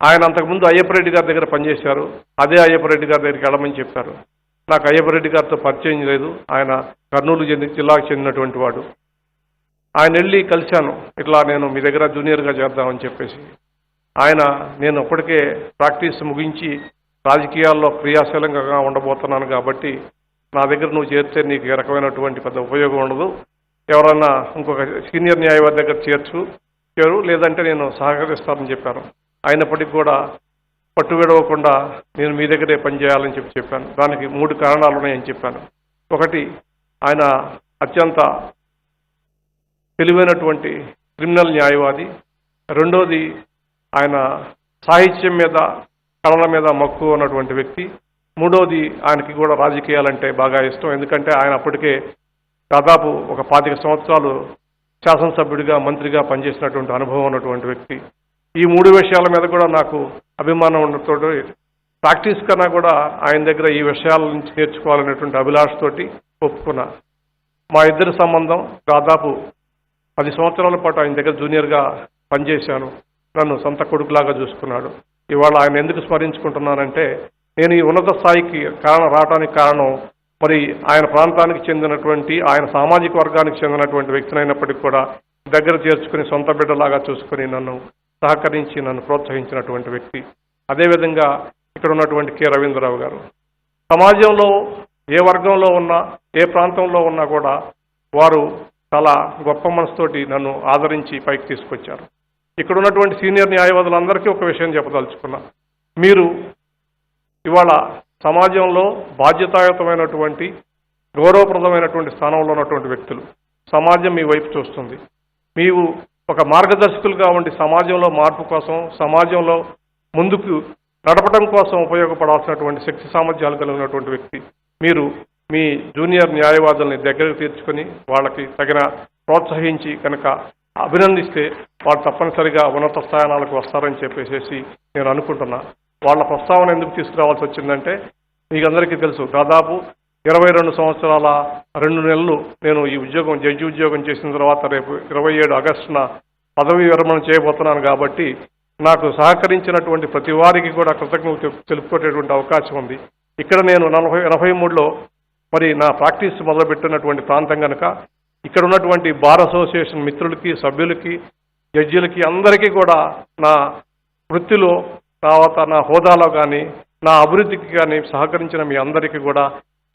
ఆయన అంతకుముందు అయ్యప్పరెడ్డి గారి దగ్గర పనిచేశారు. అదే అయ్యప్పరెడ్డి గారి దగ్గరికి వెళ్ళమని చెప్పారు. నాకు అయ్యప్పరెడ్డి గారితో పరిచయం లేదు. ఆయన కర్నూలు జిల్లాకు చెందినటువంటి వాడు. ఆయన వెళ్ళి కలిశాను, ఇట్లా నేను మీ దగ్గర జూనియర్గా చేద్దామని చెప్పేసి. ఆయన, నేను అప్పటికే ప్రాక్టీస్ ముగించి రాజకీయాల్లో క్రియాశీలంగా ఉండబోతున్నాను కాబట్టి నా దగ్గర నువ్వు చేరితే నీకు ఏ రకమైనటువంటి పెద్ద ఉపయోగం ఉండదు, ఎవరన్నా ఇంకొక సీనియర్ న్యాయవాది దగ్గర చేరు, లేదంటే నేను సహకరిస్తానని చెప్పాను. అయినప్పటికీ కూడా పట్టు విడవకుండా నేను మీ దగ్గరే పనిచేయాలని చెప్పాను. దానికి 3 కారణాలు ఉన్నాయని చెప్పాను. ఒకటి, ఆయన అత్యంత తెలివైనటువంటి క్రిమినల్ న్యాయవాది. రెండోది, ఆయన సాహిత్యం మీద, కళల మీద మక్కువ ఉన్నటువంటి వ్యక్తి. మూడోది, ఆయనకి కూడా రాజకీయాలంటే బాగా ఇష్టం. ఎందుకంటే ఆయన అప్పటికే దాదాపు ఒక 25 సంవత్సరాలు శాసనసభ్యుడిగా, మంత్రిగా పనిచేసినటువంటి అనుభవం ఉన్నటువంటి వ్యక్తి. ఈ 3 విషయాల మీద కూడా నాకు అభిమానం ఉండటంతో ప్రాక్టీస్ కన్నా కూడా ఆయన దగ్గర ఈ విషయాల నుంచి నేర్చుకోవాలనేటువంటి అభిలాషతోటి ఒప్పుకున్నా. మా ఇద్దరి సంబంధం దాదాపు 10 సంవత్సరాల పాటు ఆయన దగ్గర జూనియర్గా పనిచేశాను. నన్ను సొంత కొడుకులాగా చూసుకున్నాడు. ఇవాళ ఆయన ఎందుకు స్మరించుకుంటున్నానంటే, నేను ఈ ఉన్నత స్థాయికి రావడానికి కారణం మరి ఆయన ప్రాంతానికి చెందినటువంటి, ఆయన సామాజిక వర్గానికి చెందినటువంటి వ్యక్తినైనప్పటికీ కూడా దగ్గర చేర్చుకుని సొంత బిడ్డలాగా చూసుకుని నన్ను సహకరించి నన్ను ప్రోత్సహించినటువంటి వ్యక్తి. అదేవిధంగా ఇక్కడ ఉన్నటువంటి కె రవీంద్రరావు గారు. సమాజంలో ఏ వర్గంలో ఉన్నా, ఏ ప్రాంతంలో ఉన్నా కూడా వారు చాలా గొప్ప మనసుతోటి నన్ను ఆదరించి పైకి తీసుకొచ్చారు. ఇక్కడ ఉన్నటువంటి సీనియర్ న్యాయవాదులందరికీ ఒక విషయం చెప్పదలుచుకున్నా, మీరు ఇవాళ సమాజంలో బాధ్యతాయుతమైనటువంటి, గౌరవప్రదమైనటువంటి స్థానంలో ఉన్నటువంటి వ్యక్తులు. సమాజం మీ వైపు చూస్తుంది. మీరు ఒక మార్గదర్శకులుగా ఉండి సమాజంలో మార్పు కోసం, సమాజంలో ముందుకు నడపడం కోసం ఉపయోగపడాల్సినటువంటి శక్తి సామర్థ్యాలు కలిగినటువంటి వ్యక్తి. మీరు మీ జూనియర్ న్యాయవాదుల్ని దగ్గరకు తీర్చుకొని వాళ్ళకి తగిన ప్రోత్సహించి కనుక అభినందిస్తే వాళ్ళు తప్పనిసరిగా ఉన్నత స్థానాలకు వస్తారని చెప్పేసి నేను అనుకుంటున్నా. వాళ్ళ ప్రస్తావన ఎందుకు తీసుకురావాల్సి వచ్చిందంటే మీకు అందరికీ తెలుసు, దాదాపు 22 సంవత్సరాల 2 నెలలు నేను ఈ ఉద్యోగం జడ్జి ఉద్యోగం చేసిన తర్వాత రేపు 27 ఆగస్టున పదవీ విరమణ చేయబోతున్నాను. కాబట్టి నాకు సహకరించినటువంటి ప్రతి వారికి కూడా కృతజ్ఞతలు తెలుపుకునేటువంటి అవకాశం ఉంది. ఇక్కడ నేను 83లో మరి నా ప్రాక్టీస్ మొదలుపెట్టినటువంటి ప్రాంతం కనుక ఇక్కడ ఉన్నటువంటి బార్ అసోసియేషన్ మిత్రులకి, సభ్యులకి, జడ్జీలకి అందరికీ కూడా నా వృత్తిలో తర్వాత నా హోదాలో కానీ నా అభివృద్ధికి కానీ సహకరించిన మీ అందరికీ కూడా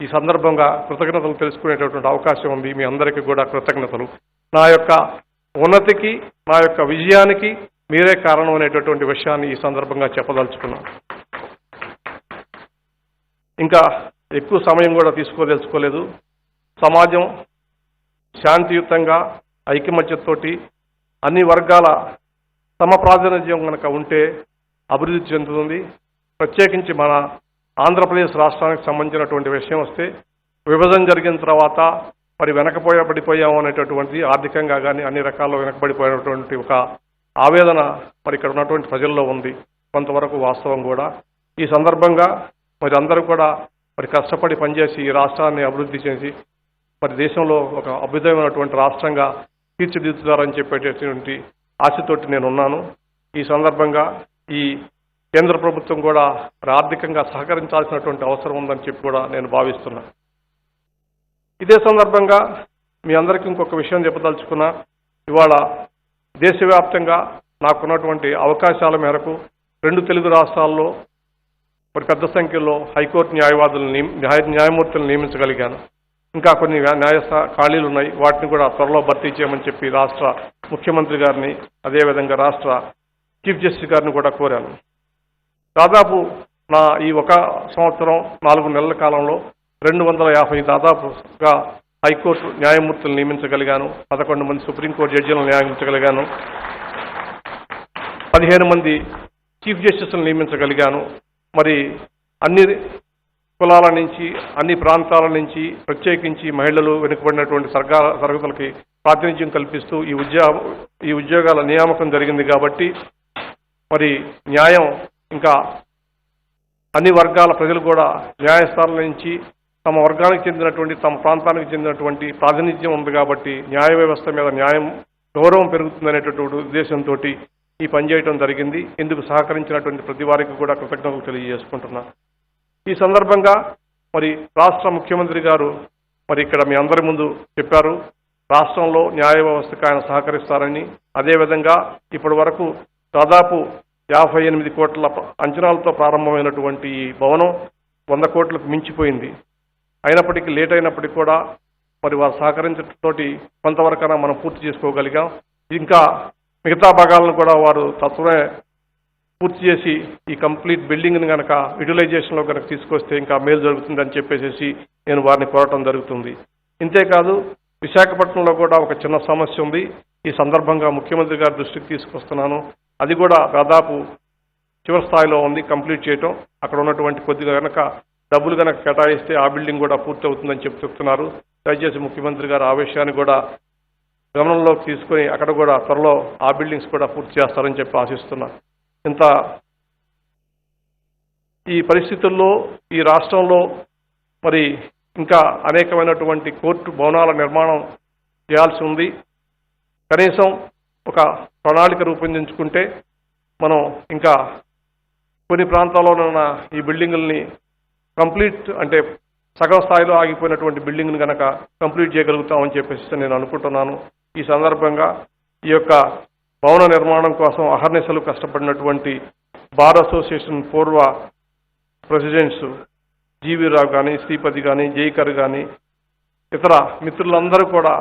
ఈ సందర్భంగా కృతజ్ఞతలు తెలుసుకునేటటువంటి అవకాశం ఉంది. మీ అందరికీ కూడా కృతజ్ఞతలు. నా యొక్క ఉన్నతికి, నా యొక్క విజయానికి మీరే కారణం అనేటటువంటి విషయాన్ని ఈ సందర్భంగా చెప్పదలుచుకున్నాను. ఇంకా ఎక్కువ సమయం కూడా తీసుకోదలుచుకోలేదు. సమాజం శాంతియుతంగా ఐకమత్యంతోటి అన్ని వర్గాల సమప్రాతినిధ్యం కనుక ఉంటే అభివృద్ధి చెందుతుంది. ప్రత్యేకించి మన ఆంధ్రప్రదేశ్ రాష్ట్రానికి సంబంధించినటువంటి విషయం వస్తే విభజన జరిగిన తర్వాత మరి వెనకబడిపోయాము అనేటటువంటి ఆర్థికంగా కానీ అన్ని రకాల్లో వెనకబడిపోయినటువంటి ఒక ఆవేదన మరి ఇక్కడ ఉన్నటువంటి ప్రజల్లో ఉంది. కొంతవరకు వాస్తవం కూడా. ఈ సందర్భంగా మరి అందరూ కూడా మరి కష్టపడి పనిచేసి ఈ రాష్ట్రాన్ని అభివృద్ధి చేసి మరి దేశంలో ఒక అభ్యుదయమైనటువంటి రాష్ట్రంగా తీర్చిదిద్దుతారని చెప్పేటటువంటి ఆశతోటి నేను ఉన్నాను. ఈ సందర్భంగా ఈ కేంద్ర ప్రభుత్వం కూడా ఆర్థికంగా సహకరించాల్సినటువంటి అవసరం ఉందని చెప్పి కూడా నేను భావిస్తున్నాను. ఇదే సందర్భంగా మీ అందరికీ ఇంకొక విషయం చెప్పదలుచుకున్నా. ఇవాళ దేశవ్యాప్తంగా నాకున్నటువంటి అవకాశాల మేరకు 2 తెలుగు రాష్ట్రాల్లో మరి పెద్ద సంఖ్యలో హైకోర్టు న్యాయమూర్తులను నియమించగలిగాను. ఇంకా కొన్ని ఖాళీలు ఉన్నాయి. వాటిని కూడా త్వరలో భర్తీ చేయమని చెప్పి రాష్ట్ర ముఖ్యమంత్రి గారిని అదేవిధంగా రాష్ట్ర చీఫ్ జస్టిస్ గారిని కూడా కోరాను. దాదాపు నా ఈ 1 సంవత్సరం 4 నెలల కాలంలో 250 దాదాపుగా హైకోర్టు న్యాయమూర్తులను నియమించగలిగాను. 11 మంది సుప్రీంకోర్టు జడ్జీలను నియమించగలిగాను. 15 మంది చీఫ్ జస్టిస్లను నియమించగలిగాను. మరి అన్ని కులాల నుంచి, అన్ని ప్రాంతాల నుంచి, ప్రత్యేకించి మహిళలు వెనుకబడినటువంటి తరగతులకి ప్రాతినిధ్యం కల్పిస్తూ ఈ ఉద్యోగాల నియామకం జరిగింది. కాబట్టి మరి న్యాయం ఇంకా అన్ని వర్గాల ప్రజలు కూడా న్యాయస్థానాల నుంచి తమ వర్గానికి చెందినటువంటి, తమ ప్రాంతానికి చెందినటువంటి ప్రాతినిధ్యం ఉంది. కాబట్టి న్యాయ వ్యవస్థ మీద గౌరవం పెరుగుతుందనేటటువంటి ఉద్దేశంతో ఈ పని చేయడం జరిగింది. ఇందుకు సహకరించినటువంటి ప్రతి వారికి కూడా కృతజ్ఞతలు తెలియజేసుకుంటున్నా. ఈ సందర్భంగా మరి రాష్ట్ర ముఖ్యమంత్రి గారు మరి ఇక్కడ మీ అందరి ముందు చెప్పారు, రాష్ట్రంలో న్యాయ వ్యవస్థకు ఆయన సహకరిస్తారని. అదేవిధంగా ఇప్పటి వరకు దాదాపు 58 కోట్ల అంచనాలతో ప్రారంభమైనటువంటి ఈ భవనం 100 కోట్లకు మించిపోయింది. అయినప్పటికీ లేట్ అయినప్పటికీ కూడా మరి వారు సహకరించడంతో కొంతవరకైనా మనం పూర్తి చేసుకోగలిగాం. ఇంకా మిగతా భాగాలను కూడా వారు తత్వమే పూర్తి చేసి ఈ కంప్లీట్ బిల్డింగ్ని కనుక యూటిలైజేషన్లో కనుక తీసుకొస్తే ఇంకా మేలు జరుగుతుందని చెప్పేసి నేను వారిని కోరటం జరుగుతుంది. ఇంతేకాదు విశాఖపట్నంలో కూడా ఒక చిన్న సమస్య ఉంది. ఈ సందర్భంగా ముఖ్యమంత్రి గారి దృష్టికి తీసుకొస్తున్నాను. అది కూడా దాదాపు చివరి స్థాయిలో ఉంది కంప్లీట్ చేయటం. అక్కడ ఉన్నటువంటి కొద్దిగా కనుక డబ్బులు కనుక కేటాయిస్తే ఆ బిల్డింగ్ కూడా పూర్తి అవుతుందని చెప్తున్నారు. దయచేసి ముఖ్యమంత్రి గారు ఆ విషయాన్ని కూడా గమనంలోకి తీసుకొని అక్కడ కూడా త్వరలో ఆ బిల్డింగ్స్ కూడా పూర్తి చేస్తారని చెప్పి ఆశిస్తున్నాను. ఈ పరిస్థితుల్లో ఈ రాష్ట్రంలో మరి ఇంకా అనేకమైనటువంటి కోర్టు భవనాల నిర్మాణం చేయాల్సి ఉంది. కనీసం ఒక ప్రణాళిక రూపొందించుకుంటే మనం ఇంకా కొన్ని ప్రాంతాల్లో ఉన్న ఈ బిల్డింగుల్ని కంప్లీట్ అంటే సగం స్థాయిలో ఆగిపోయినటువంటి బిల్డింగ్ని కనుక కంప్లీట్ చేయగలుగుతామని చెప్పేసి నేను అనుకుంటున్నాను. ఈ సందర్భంగా ఈ యొక్క భవన నిర్మాణం కోసం అహర్నిశలు కష్టపడినటువంటి బార్ అసోసియేషన్ పూర్వ ప్రెసిడెంట్స్ జీవీ రావు కానీ, శ్రీపతి కానీ, జైకర్ కానీ ఇతర మిత్రులందరూ కూడా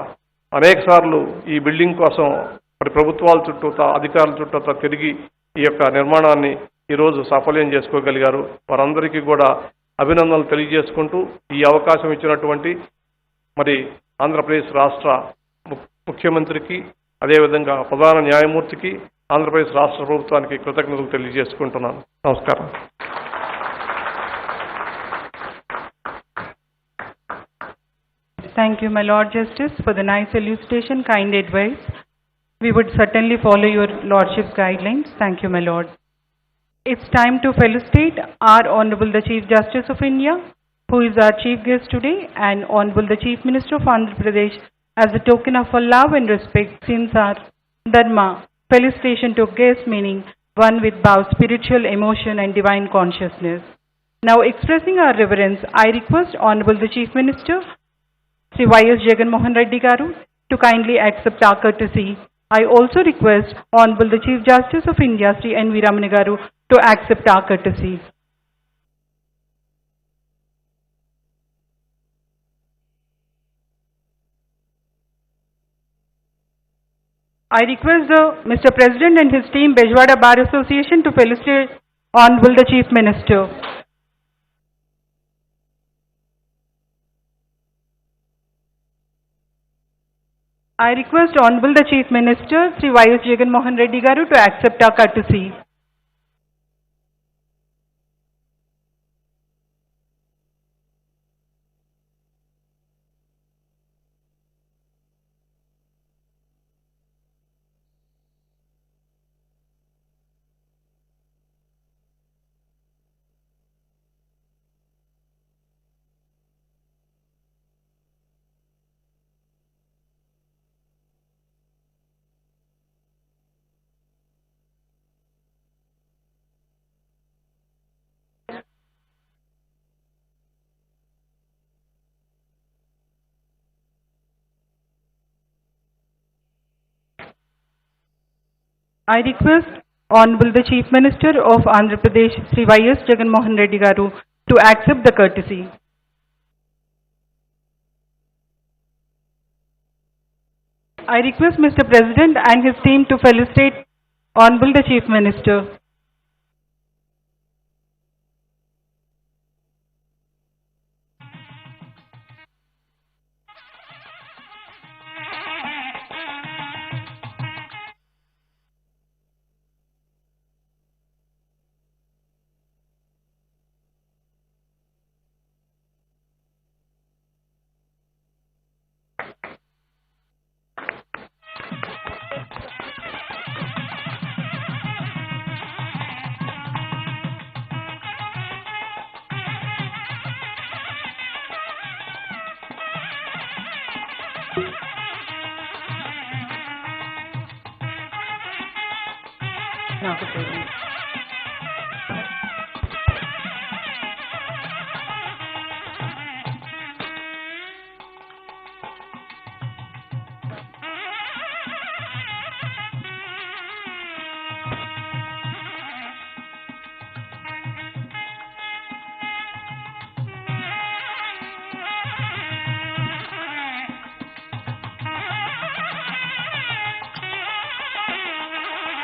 అనేక సార్లు ఈ బిల్డింగ్ కోసం మరి ప్రభుత్వాల చుట్టూతా, అధికారుల చుట్టూతా తిరిగి ఈ యొక్క నిర్మాణాన్ని ఈరోజు సాఫల్యం చేసుకోగలిగారు. వారందరికీ కూడా అభినందనలు తెలియజేసుకుంటూ ఈ అవకాశం ఇచ్చినటువంటి మరి ఆంధ్రప్రదేశ్ రాష్ట్ర ముఖ్యమంత్రికి, అదేవిధంగా ప్రధాన న్యాయమూర్తికి, ఆంధ్రప్రదేశ్ రాష్ట్ర ప్రభుత్వానికి కృతజ్ఞతలు తెలియజేసుకుంటున్నాను. నమస్కారం. Thank you, my Lord Justice, for the nice elucidation, kind advice. We would certainly follow your Lordship's guidelines. Thank you, my Lord. It's time to felicitate our Honorable the Chief Justice of India, who is our chief guest today, and Honorable the Chief Minister of Andhra Pradesh as a token of our love and respect since our Dharma. Felicitation to guest meaning one with both spiritual emotion and divine consciousness. Now expressing our reverence, I request Honorable the Chief Minister, Sri Y.S. Jagan Garu, to kindly accept our courtesy. I also request Honorable the Chief Justice of India, Sri N.V. Ramana Garu, to accept our courtesy. I request Mr. President and his team, Vijayawada Bar Association, to felicitate Honorable the Chief Minister. I request Honorable the Chief Minister, Sri Y.S. Jagan Garu, to accept our courtesy. I request Honorable the Chief Minister of Andhra Pradesh, Sri Y.S. Jagan Garu, to accept the courtesy. I request Mr. President and his team to felicitate Honorable the Chief Minister.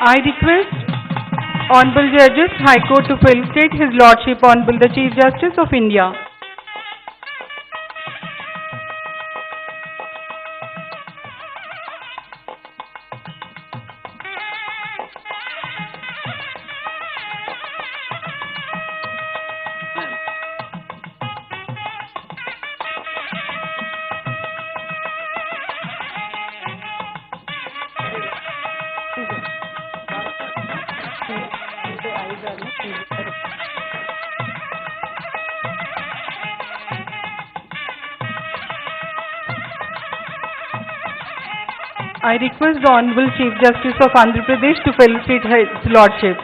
I request Honorable Judges, High Court, to felicitate His Lordship Honorable the Chief Justice of India. I request the Honorable Chief Justice of Andhra Pradesh to felicitate His Lordship.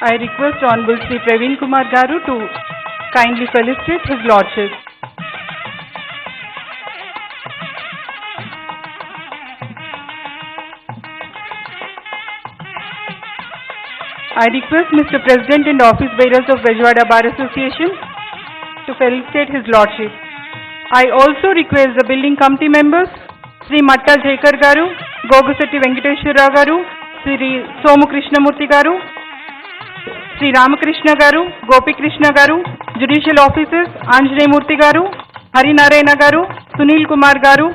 I request Honorable Sri Praveen Kumar Garu to kindly felicitate His Lordship. I request Mr. President and Office Bearers of Vijayawada Bar Association to felicitate His Lordship. I also request the building committee members, Sri Matta Jekar Garu, Gogusetti Venkateshwara garu, Sri Somu Krishnamurthy garu, Sri Ramakrishna garu, Gopi Krishna garu, Judicial Officers Anjaney Murthy garu, Hari Narayana garu, Sunil Kumar garu,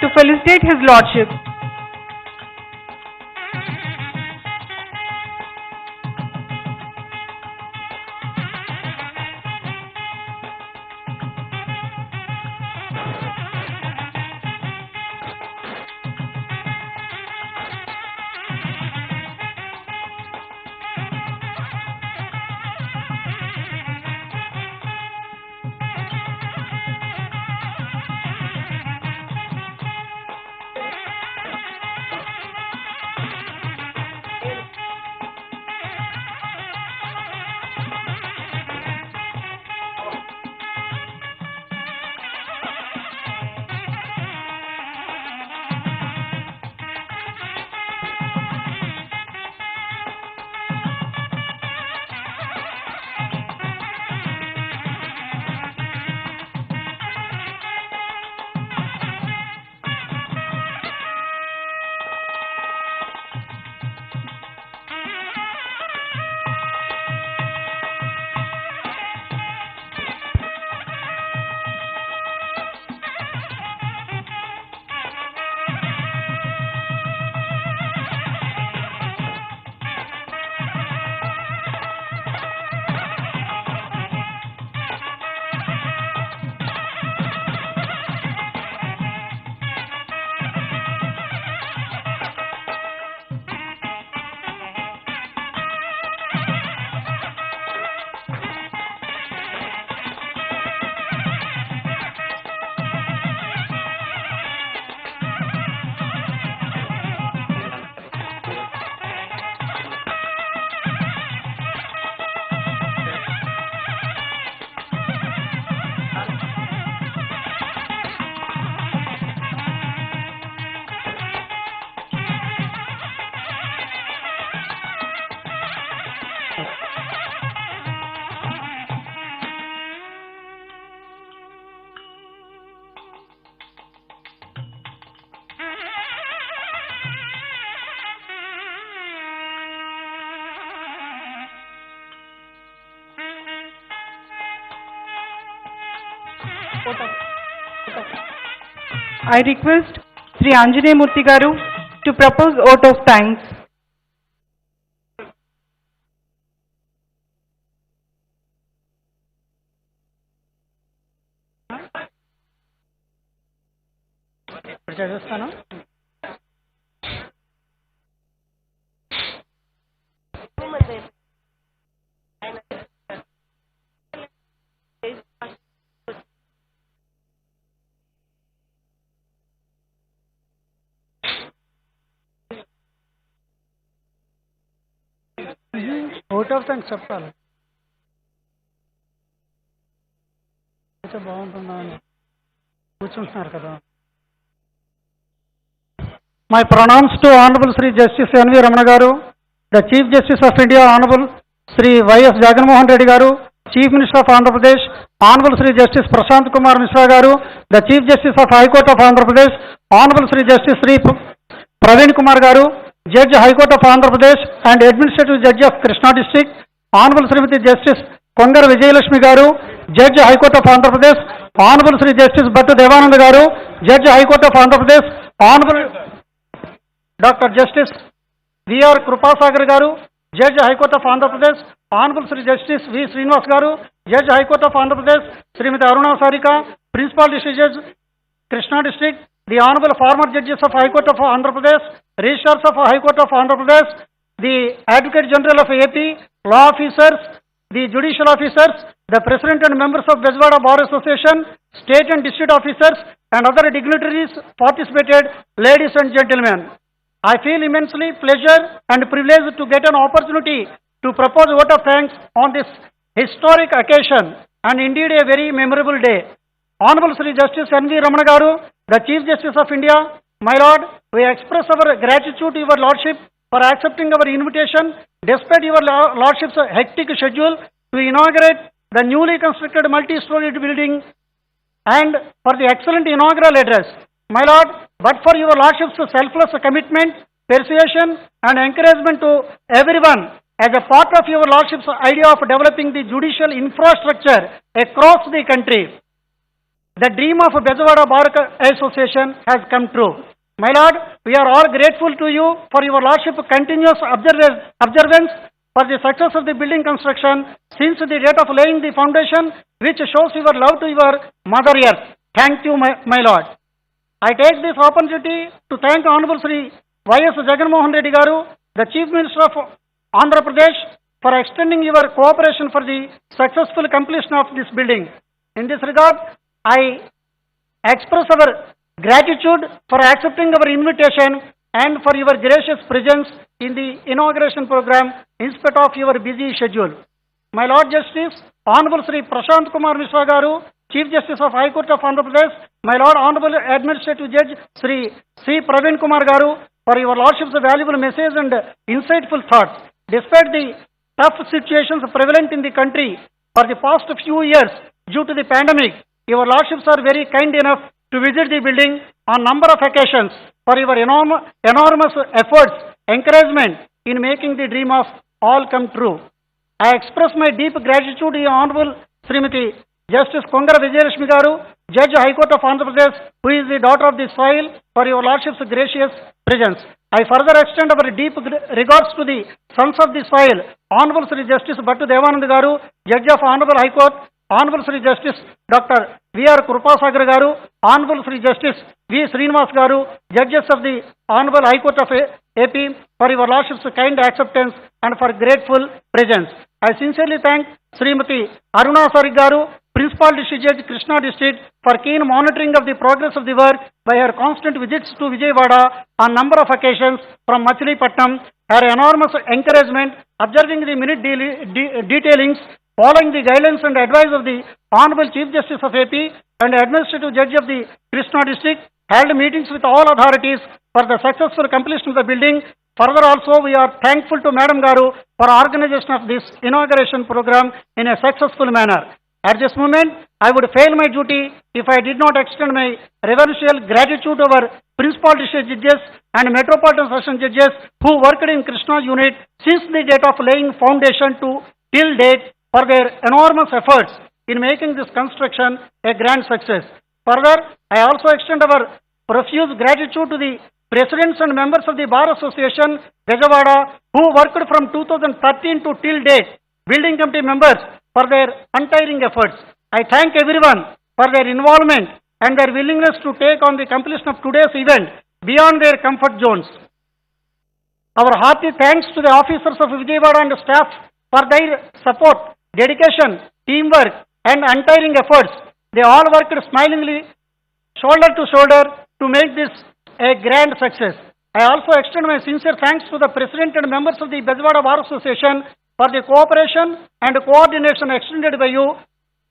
to felicitate His Lordship. I request Sri Anjaney Murthy garu to propose vote of thanks. Vote of thanks చెప్పాలి అయితే బాగుంటుందని కూర్చుంటున్నారు కదా. My pronouns to Honorable Sri Justice N.V. Ramana garu, the Chief Justice of India, Honorable Sri Y.S. Jagan garu, Chief Minister of Andhra Pradesh, Honorable Sri Justice Prashant Kumar Mishra garu, the Chief Justice of High Court of Andhra Pradesh, Honorable Sri Justice Sri Praveen Kumar garu, Judge High Court of Andhra Pradesh and Administrative Judge of Krishna District, Honorable Srimati Justice Kongar Vijayalakshmi garu, Judge High Court of Andhra Pradesh, Honorable Sri Justice Bhattu Devananda garu, Judge High Court of Andhra Pradesh, Honorable Dr. Justice V.R. Krupasagar garu, Judge High Court of Andhra Pradesh, Honorable Sri Justice V. Srinivas garu, Judge High Court of Andhra Pradesh, Srimati Aruna Sarika, Principal District Judge Krishna District, the Honorable former Judges of High Court of Andhra Pradesh, Registrars of High Court of Andhra Pradesh, the Advocate General of AP, law officers, the judicial officers, the President and members of Vijayawada Bar Association, state and district officers and other dignitaries participated, ladies and gentlemen. I feel immensely pleasure and privilege to get an opportunity to propose a vote of thanks on this historic occasion and indeed a very memorable day. Honorable Sri Justice N.V. Ramana garu, the Chief Justice of India, my Lord, we express our gratitude to your Lordship for accepting our invitation despite your Lordship's hectic schedule to inaugurate the newly constructed multi-storied building and for the excellent inaugural address. My Lord, but for your Lordship's selfless commitment, persuasion and encouragement to everyone as a part of your Lordship's idea of developing the judicial infrastructure across the country. The dream of Vijayawada Bar Association has come true. My Lord, we are all grateful to you for your Lordship continuous observance for the success of the building construction since the date of laying the foundation, which shows your love to your Mother Earth. Thank you, my Lord. I take this opportunity to thank Honorable Sri Y.S. Jagan Reddy Garu, the Chief Minister of Andhra Pradesh, for extending your cooperation for the successful completion of this building. In this regard, I express our gratitude for accepting our invitation and for your gracious presence in the inauguration program in spite of your busy schedule. My Lord Justice, Honorable Sri Prashant Kumar Mishra Garu, Chief Justice of High Court of Andhra Pradesh, my Lord Honorable Administrative Judge Sri C. Praveen Kumar Garu, for your Lordship's valuable message and insightful thoughts. Despite the tough situations prevalent in the country for the past few years due to the pandemic, your Lordships are very kind enough to visit the building on number of occasions for your enormous efforts, encouragement in making the dream of all come true. I express my deep gratitude to the Honorable Srimati Justice Kongara Vijayalakshmi Garu, Judge High Court of Andhra Pradesh, who is the daughter of the soil, for your Lordship's gracious presence. I further extend our deep regards to the sons of the soil, Honorable Sri Justice Bhattu Devanand Garu, Judge of Honorable High Court, Honorable Sri Justice Dr. V.R. Krupasagar Garu, Honorable Sri Justice V. Srinivas Garu, Judges of the Honorable High Court of AP, for your Lordship's kind acceptance and for grateful presence. I sincerely thank Srimati Aruna Sarik Garu, Principal District Judge Krishna District, for keen monitoring of the progress of the work by her constant visits to Vijayawada on number of occasions from Machilipatnam, her enormous encouragement, observing the minute detailings, following the guidelines and advice of the Honorable Chief Justice of AP and Administrative Judge of the Krishna District, held meetings with all authorities for the successful completion of the building. Further also, we are thankful to Madam Garu for organization of this inauguration program in a successful manner. At this moment, I would fail my duty if I did not extend my reverential gratitude to our Principal District Judges and Metropolitan Session Judges who worked in Krishna unit since the date of laying foundation to till date for their enormous efforts in making this construction a grand success. Further, I also extend our profuse gratitude to the Presidents and members of the Bar Association, Vijayawada, who worked from 2013 to till date, building committee members for their untiring efforts. I thank everyone for their involvement and their willingness to take on the completion of today's event beyond their comfort zones. Our hearty thanks to the officers of Vijayawada and staff for their support, dedication, teamwork and untiring efforts. They all worked smilingly, shoulder to shoulder to make this a grand success. I also extend my sincere thanks to the President and members of the Vijayawada Bar Association for the cooperation and coordination extended by you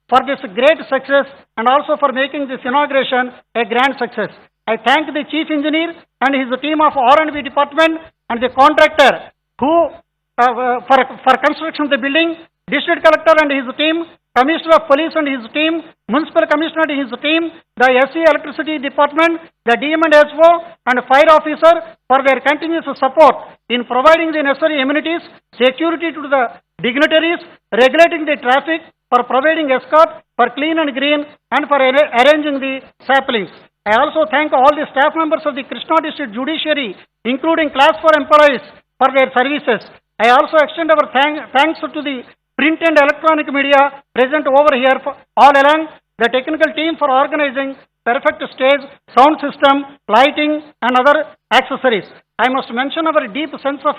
for this great success and also for making this inauguration a grand success. I thank the Chief Engineer and his team of R&B department and the contractor who for construction of the building, District Collector and his team, Commissioner of Police and his team, Municipal Commissioner and his team, the SC Electricity Department, the DM and SO and Fire Officer for their continuous support in providing the necessary amenities, security to the dignitaries, regulating the traffic, for providing escort, for clean and green and for arranging the saplings. I also thank all the staff members of the Krishna District Judiciary, including Class 4 employees, for their services. I also extend our thanks to the print and electronic media present over here all along, the technical team for organizing perfect stage, sound system, lighting and other accessories. I must mention our deep sense of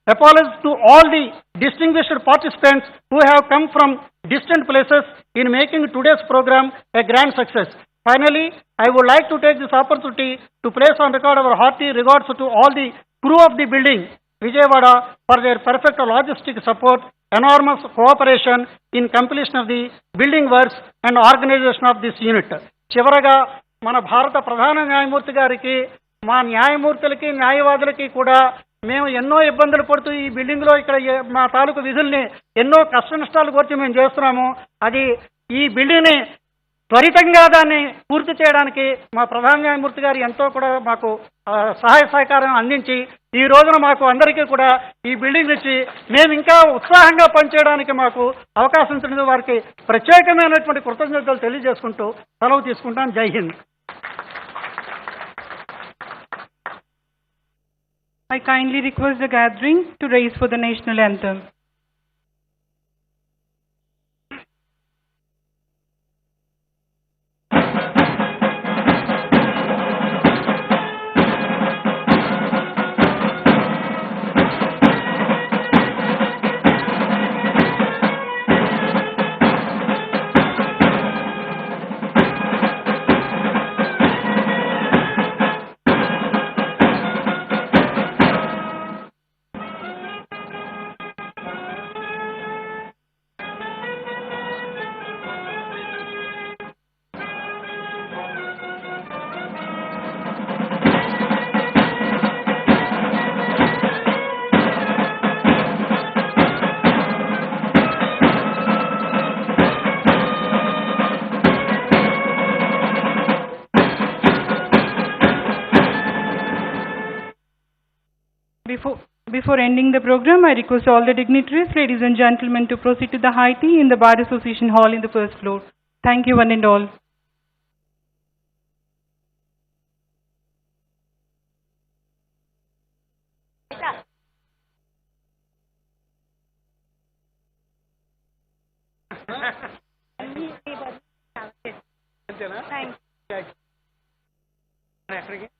apologies to all the distinguished participants who have come from distant places in making today's program a grand success. Finally, I would like to take this opportunity to place on record our hearty regards to all the crew of the building, Vijayawada, for their perfect logistic support, enormous cooperation in completion of the building works and organization of this unit. చివరగా మన భారత ప్రధాన న్యాయమూర్తి గారికి, మా న్యాయమూర్తులకి, న్యాయవాదులకి కూడా మేము ఎన్నో ఇబ్బందులు పడుతూ ఈ బిల్డింగ్లో ఇక్కడ మా తాలూకు విధుల్ని ఎన్నో కష్ట నష్టాలు కోర్చి మేము చేస్తున్నాము. అది ఈ బిల్డింగ్ని త్వరితంగా దాన్ని పూర్తి చేయడానికి మా ప్రధాన న్యాయమూర్తి గారు ఎంతో కూడా మాకు సహాయ సహకారం అందించి ఈ రోజున మాకు అందరికీ కూడా ఈ బిల్డింగ్ ఇచ్చి మేము ఇంకా ఉత్సాహంగా పనిచేయడానికి మాకు అవకాశం ఇచ్చిన వారికి ప్రత్యేకమైనటువంటి కృతజ్ఞతలు తెలియజేసుకుంటూ సెలవు తీసుకుంటాం. జై Hind. I kindly request the gathering to raise for the national anthem. Before ending the program, I request all the dignitaries, ladies and gentlemen, to proceed to the high tea in the Bar Association Hall in the first floor. Thank you one and all. Thanks.